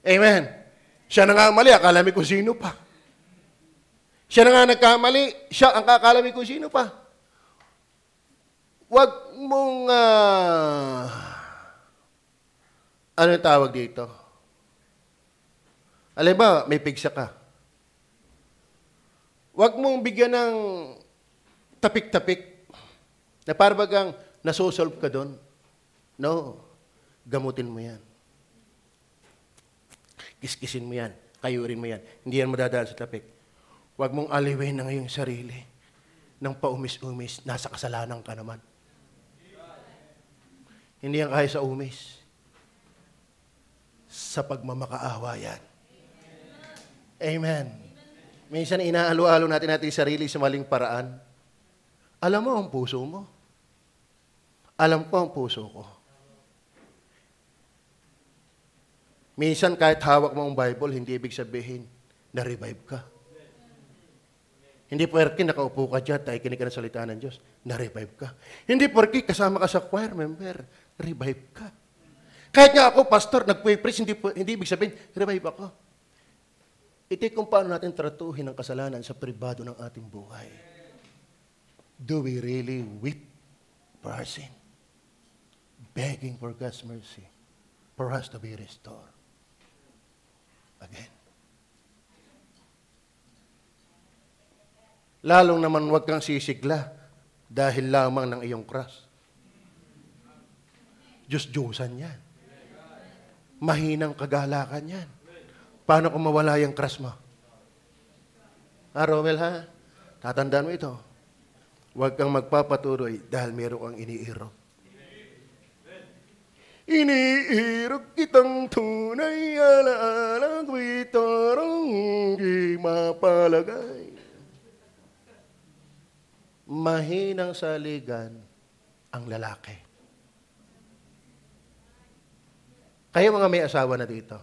Amen. Siya na nga mali, akala mo kung sino pa. Siya na nga nagkamali, siya ang kakala mo kung sino pa. Huwag mong, ano yung tawag dito? Alam ba, may pigsa ka. Huwag mong bigyan ng tapik-tapik na parang nasosolve ka doon. No. Gamutin mo yan. Kiskisin mo yan. Kayurin mo yan. Hindi yan madadaan sa tapik. Huwag mong aliwin ng iyong sarili ng paumis-umis. Nasa kasalanan ka naman. Hindi yan kaya sa umis. Sa pagmamakaawa yan. Amen. Minsan inaalo-alo natin yung sarili sa maling paraan. Alam mo ang puso mo. Alam ko ang puso ko. Minsan kahit hawak mo ang Bible, hindi ibig sabihin na-revive ka. Hindi porke nakaupo ka dyan, tayo kinig ka ng salita ng Diyos, na-revive ka. Hindi porke kasama ka sa choir member, revive ka. Kahit nga ako, pastor, nag-preach, hindi ibig sabihin, revive ako. Ito kung paano natin tratuhin ang kasalanan sa pribado ng ating buhay. Do we really weep for our sin? Begging for God's mercy for us to be restored. Again. Lalong naman huwag kang sisigla dahil lamang ng iyong cross. Diyos-Diyosan yan. Mahinang kagalakan yan. Paano kung mawala yung cross mo? Romel ha? Tatandaan mo ito. Huwag kang magpapatuloy dahil meron kang iniirog. Iniirog kitang tunay, alaala ko'y tarang di mapalagay. Mahinang saligan ang lalaki. Kayo mga may asawa na dito,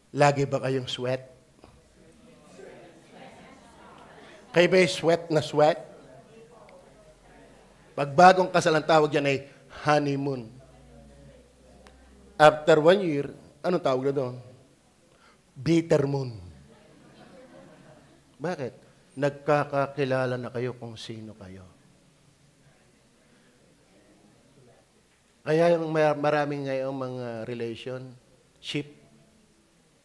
lagi ba kayong sweat? Kayo ba sweat na sweat? Pag bagong kasal ang tawag dyan ay honeymoon. After 1 year, anong tawag na doon? Bitter moon. Bakit? Nagkakakilala na kayo kung sino kayo. Kaya yung maraming ngayong mga relationship,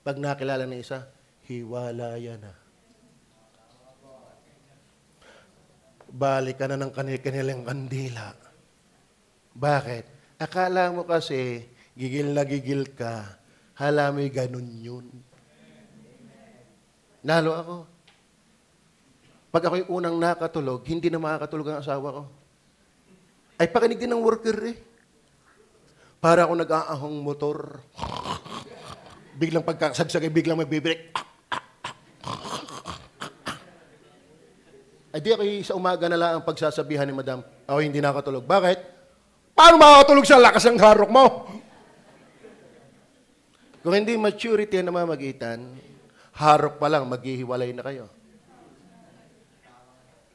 pag nakilala ng isa, hiwalaya na. Balik ka na ng kanilang kandila. Bakit? Akala mo kasi, gigil na gigil ka, hala mo'y ganun yun. Lalo ako. Pag ako'y unang nakatulog, hindi na makakatulog ang asawa ko. Ay pakinig din ng worker eh. Para ako nag-aahong motor. Biglang pagkasagsagay, biglang magbibreak. Ay di ako'y sa umaga na lang ang pagsasabihan ni Madam, ako hindi nakatulog. Bakit? Paano makakatulog sa lakas ng harok mo? Kung hindi maturity na mamagitan, harok pa lang, maghihiwalay na kayo.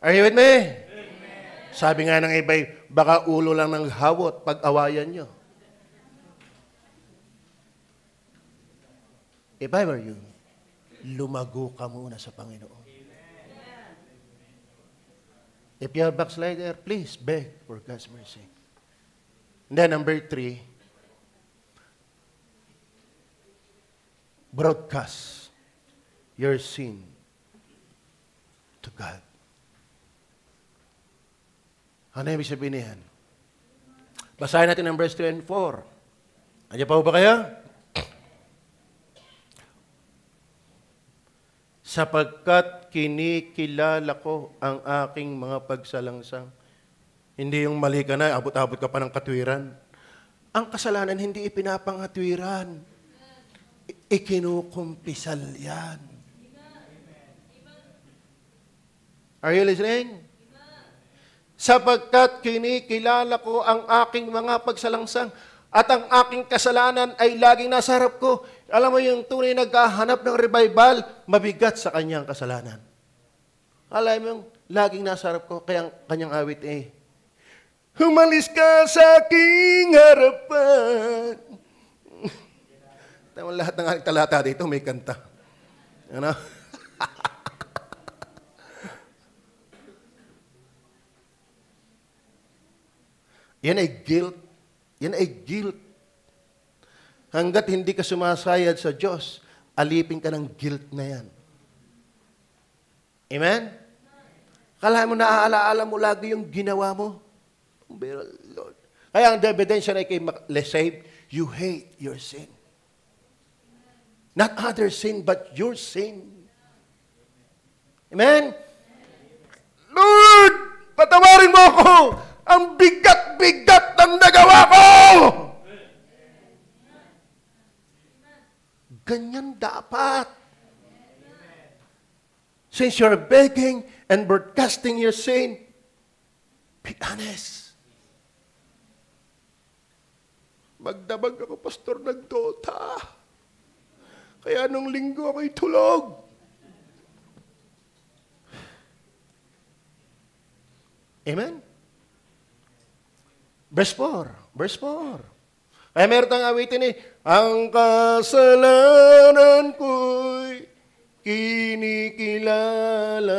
Are you with me? Amen. Sabi nga ng iba'y, baka ulo lang ng hawot pag-awayan nyo. If I were you, lumago ka muna sa Panginoon. Amen. If you're a backslider, please beg for God's mercy. And then number 3, broadcast your sin to God. Ano yung ibig sabihin niyan? Basahin natin ang verse 3 and 4. Andiyan pa ba kayo? Sapagkat kinikilala ko ang aking mga pagsalangsang. Hindi yung mali ka na, abot-abot ka pa ng katwiran. Ang kasalanan hindi ipinapangatwiran. Ikinukumpisal yan. Are you listening? sapagkat kinikilala ko ang aking mga pagsalangsang at ang aking kasalanan ay laging nasa harap ko. Alam mo yung tunay naghahanap ng revival, mabigat sa kanyang kasalanan. Alam mo yung laging nasa harap ko, kaya ang kanyang awit humalis ka sa aking harapan. Lahat ng aking talata dito may kanta. Ano? Yan ay guilt. Yan ay guilt. Hanggat hindi ka sumasayad sa Diyos, alipin ka ng guilt na yan. Amen? Kala mo naaalaala mo lagi yung ginawa mo? Pero Lord. Kaya ang ebidensya na kay saved, you hate your sin. Not other sin, but your sin. Amen? Lord, patawarin mo ako! Ang bigat-bigat ng nagawa ko! Ganyan dapat. Since you're begging and broadcasting your sin, be honest. Magdamag ako, pastor, nagdota. Kaya nung linggo ako'y tulog. Amen? Verse 4. Verse 4. Kaya meron tayong awitin ang kasalanan ko'y kinikilala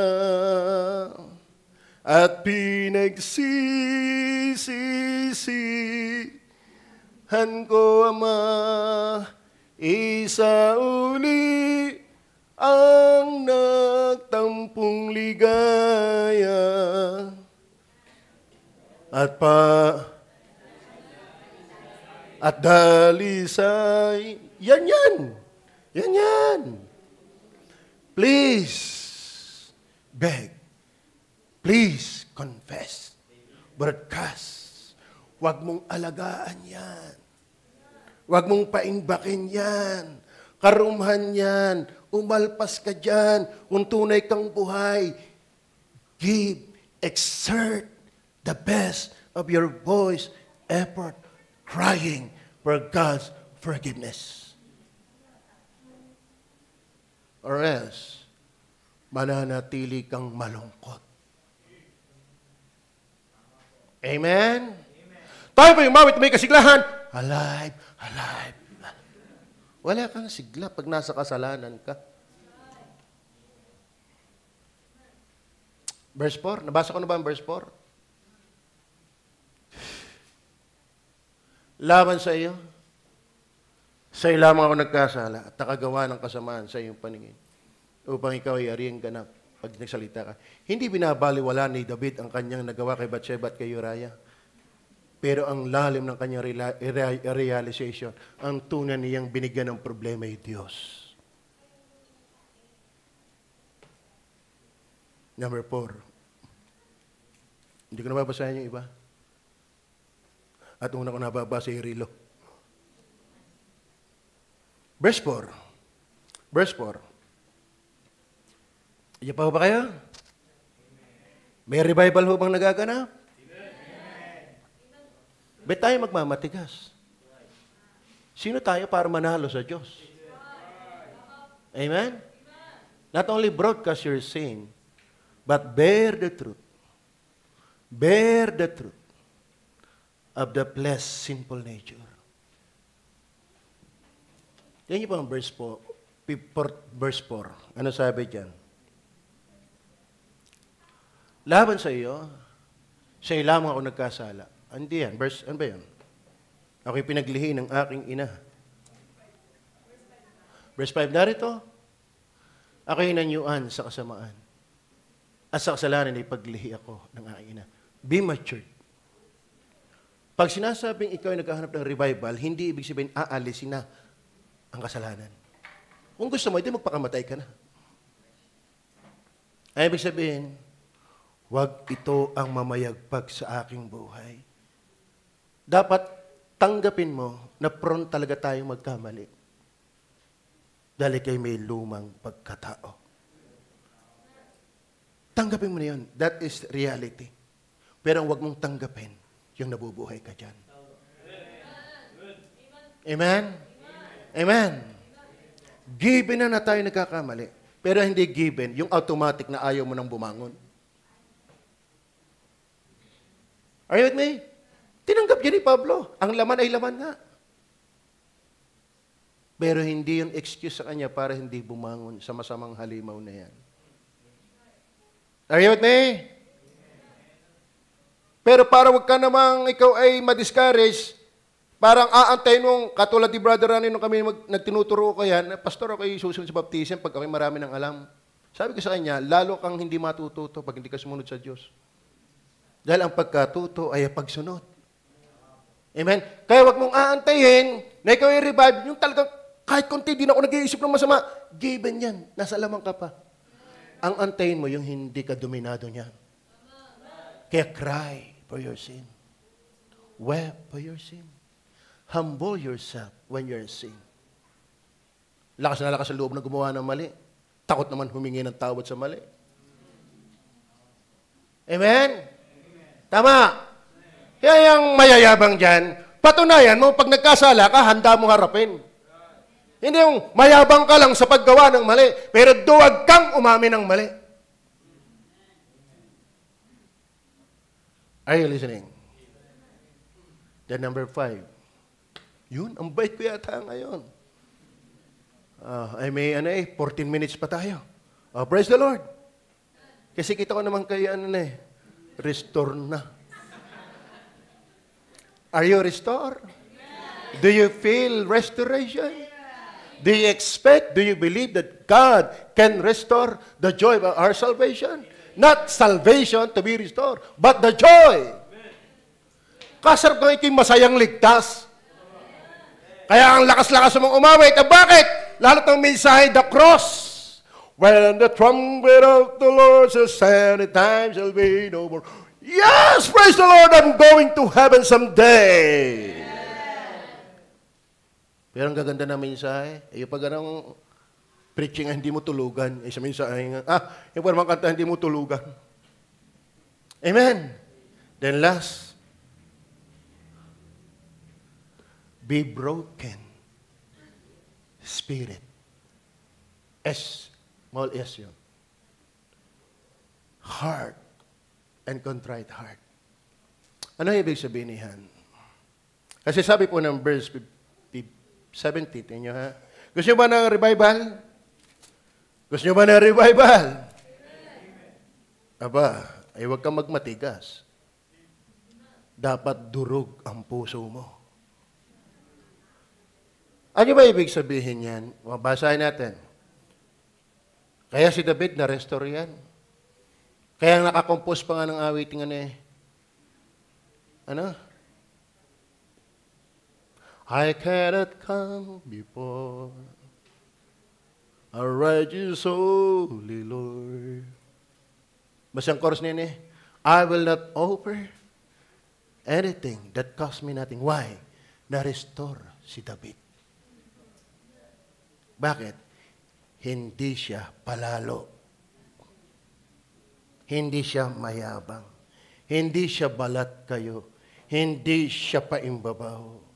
at pinagsisisihan ko, Ama, isauli ang nagtampong ligaya at dalisay. Yan. Please beg. Please confess. Broadcast. Huwag mong alagaan yan. Huwag mong paingbakin yan. Karumhan yan. Umalpas ka dyan. Kung tunay kang buhay, exert the best of your voice, effort, crying for God's forgiveness. Or else, mananatili kang malungkot. Amen? Tayo po yung mawit may kasiglahan. Alive. Wala kang sigla pag nasa kasalanan ka. Verse 4. Nabasa ko na ba ang verse 4? Laban sa iyo, sa iyo lamang ako nagkasala at nakagawa ng kasamaan sa iyong paningin upang ikaw ay ariyang ganap pag nagsalita ka. Hindi binabaliwala ni David ang kanyang nagawa kay Bathsheba at kay Uriah. Pero ang lalim ng kanyang realization, ang tunay niyang binigyan ng problema ay Diyos. Number 4. Hindi ko na babasahin yung iba. At una ko nababasa yung rilo. Verse 4. Verse 4. Iyan pa ba kayo? May revival ho bang nagaganap? Ba't tayo magmamatigas? Sino tayo para manalo sa Diyos? Amen? Not only broadcast your sin, but bear the truth. Bear the truth of the blessed sinful nature. Yan yung pang verse 4. Ano sabi dyan? Laban sa iyo lamang ako nagkasala. Hindi yan. Verse, ano ba yan? Ako'y pinaglihi ng aking ina. Verse 5, narito. Ako'y nanyuan sa kasamaan. At sa kasalanan ay paglihi ako ng aking ina. Be matured. Pag sinasabing ikaw ay naghahanap ng revival, hindi ibig sabihin aalisin na ang kasalanan. Kung gusto mo, hindi magpakamatay ka na. Ay ibig sabihin, huwag ito ang mamayagpag sa aking buhay. Dapat tanggapin mo na prone talaga tayong magkamali. Dahil kay may lumang pagkatao. Tanggapin mo na yun. That is reality. Pero ang huwag mong tanggapin, yung nabubuhay ka dyan. Amen? Amen. Given na tayo nagkakamali. Pero hindi given, yung automatic na ayaw mo nang bumangon. Are you with me? Tinanggap niya ni Pablo. Ang laman ay laman nga. Pero hindi yung excuse sa kanya para hindi bumangon sa masamang halimaw na yan. Are you with me? Pero para wag ka namang ikaw ay ma-discourage, parang aantayin mong, katulad ni Brother Rani nung kami nagtinuturo ko yan, Pastor, ako ay susunod sa baptism pag kami marami ng alam. Sabi ko sa kanya, lalo kang hindi matututo pag hindi ka sumunod sa Diyos. Dahil ang pagkatuto ay pagsunod. Amen? Kaya wag mong aantayin na ikaw ay revive, yung talagang kahit konti, di na ako nag-iisip ng masama. Given yan. Nasa lamang ka pa. Ang antayin mo, yung hindi ka dominado niyan. Kaya cry for your sin. Weep for your sin. Humble yourself when you're in sin. Lakas na lakas sa loob na gumawa ng mali. Takot naman humingi ng tawad sa mali. Amen? Tama. Kaya yung mayayabang dyan, patunayan mo, pag nagkasala ka, handa mo harapin. Hindi yung mayabang ka lang sa paggawa ng mali, pero duwag kang umamin ng mali. Are you listening? Then number 5. Yun, ang bait ko yata ngayon. I may, 14 minutes pa tayo. Praise the Lord. Kasi kita ko naman kayo, restore na. Are you restored? Do you feel restoration? Do you expect, do you believe that God can restore the joy of our salvation? Not salvation to be restored, but the joy. Kasarap kung ito'y masayang ligtas. Kaya ang lakas-lakas mong umawit. Bakit? Lalo itong mensahe, the cross. When the trumpet of the Lord shall sound, the time shall be no more. Yes, praise the Lord, I'm going to heaven someday. Pero ang gaganda na mensahe, yung pag anong preaching hindi mo tulugan, sa mensahe nga, yung parang kanta hindi mo tulugan. Amen. Then last, be broken spirit. Small s yun. Heart and contrite heart. Ano ibig sabihin niyan? Kasi sabi po ng verse 70, tingnan ha. Gusto nyo ba ng revival? Gusto nyo ba ng revival? Aba, ay huwag kang magmatigas. Dapat durog ang puso mo. Ano ba ibig sabihin yan? Basahin natin. Kaya si David na-restore yan. Kaya nakakompose pa nga ng awiting I cannot come before a righteous holy Lord. Basta ang chorus niya I will not offer anything that cost me nothing. Why? Na-restore si David. Bakit? Hindi siya palalo. Hindi siya mayabang. Hindi siya balat kayo. Hindi siya paimbabaw.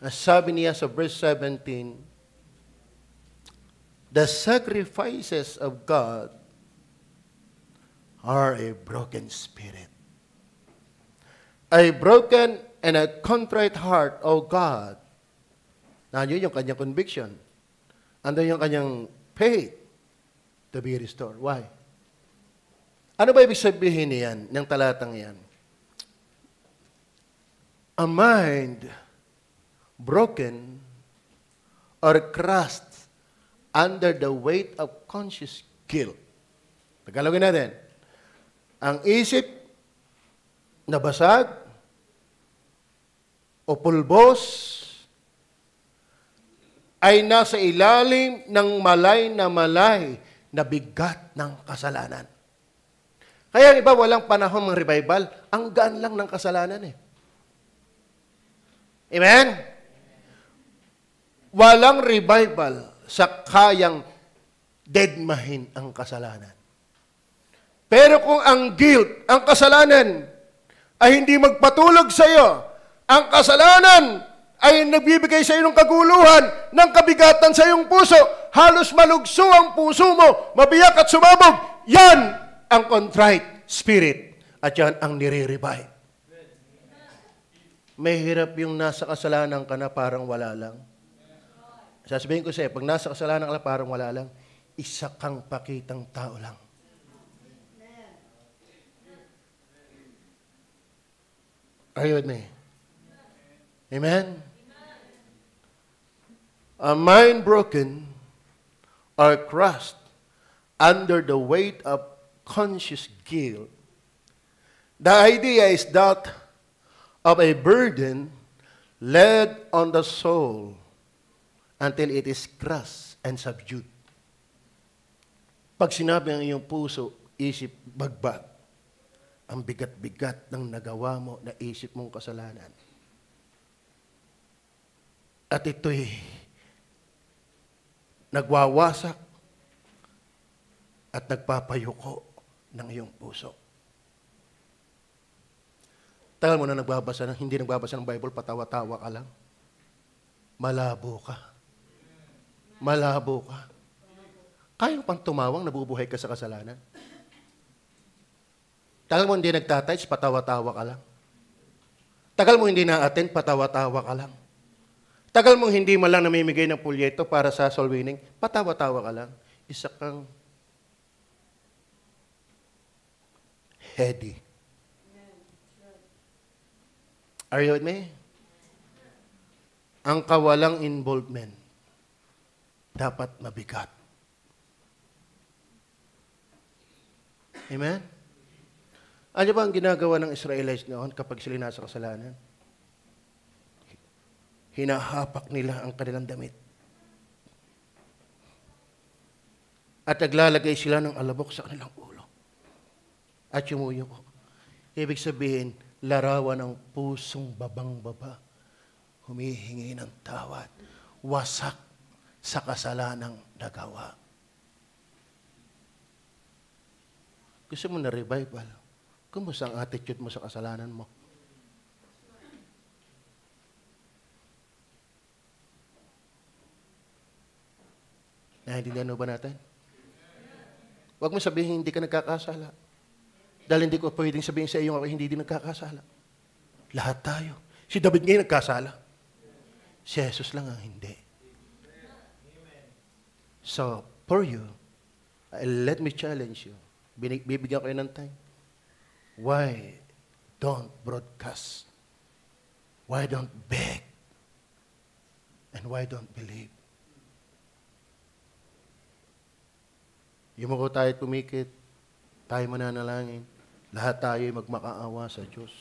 Sabi niya sa verse 17, the sacrifices of God are a broken spirit. A broken and a contrite heart, O God. Nandiyon yung kanyang conviction. Andun yung kanyang faith to be restored. Why? Ano ba ibig sabihin niyan, ng talatang yan? A mind broken or crushed under the weight of conscious guilt. Tagalogin natin. Ang isip na basag o pulbos ay nasa ilalim ng malay na bigat ng kasalanan. Kaya iba walang panahon ng revival, ang gaan lang ng kasalanan Amen? Walang revival sa kayang deadmahin ang kasalanan. Pero kung ang guilt, ang kasalanan, ay hindi magpatulog sa iyo, ang kasalanan ay nagbibigay sa iyo ng kaguluhan, ng kabigatan sa iyong puso, halos malugso ang puso mo, mabiyak at sumabog, yan ang contrite spirit. At yan ang nire-revive. May hirap yung nasa kasalanan ka na parang wala lang. Sasabihin ko sa'yo, pag nasa kasalanan ka na parang wala lang, isa kang pakitang tao lang. Are you with me? Amen? A mind broken or crushed under the weight of conscious guilt. The idea is that of a burden laid on the soul until it is crushed and subdued. Pag sinabi ang iyong puso, isip, bagbag, ang bigat-bigat ng nagawa mo na isip mong kasalanan. At ito'y nagwawasak at nagpapayuko ng iyong puso. Tagal mo na hindi nagbabasa ng Bible, patawa-tawa ka lang. Malabo ka. Malabo ka. Kaya pang tumawang, nabubuhay ka sa kasalanan. Tagal mo hindi nagtatights, patawa-tawa ka lang. Tagal mo hindi na-attend, patawa-tawa ka lang. Tagal mo hindi man lang namimigay ng pulyeto para sa soul winning, patawa-tawa ka lang. Isa kang heady. Are you with me? Ang kawalang involvement dapat mabigat. Amen? Ano ba ang ginagawa ng Israelites noon kapag sila nasa kasalanan? Hinahapak nila ang kanilang damit. At naglalagay sila ng alabok sa kanilang ulo. At yumuyuko. Ibig sabihin, larawan ng pusong babang-baba. Humihingi ng tawad. Wasak sa kasalanang nagawa. Gusto mo na revival? Kumusta ang attitude mo sa kasalanan mo? Naintindihan mo ba natin? Huwag mo sabihin hindi ka nagkakasala. Dahil hindi ko pwedeng sabihin sa iyo ako hindi din nagkakasala. Lahat tayo. Si David ngayon nagkasala. Si Jesus lang ang hindi. So, for you, let me challenge you. Bibigyan ko kayo ng time. Why don't broadcast? Why don't beg? And why don't believe? Yumuko tayo tumikit, tayo mananalangin, lahat tayo magmakaawa sa Diyos.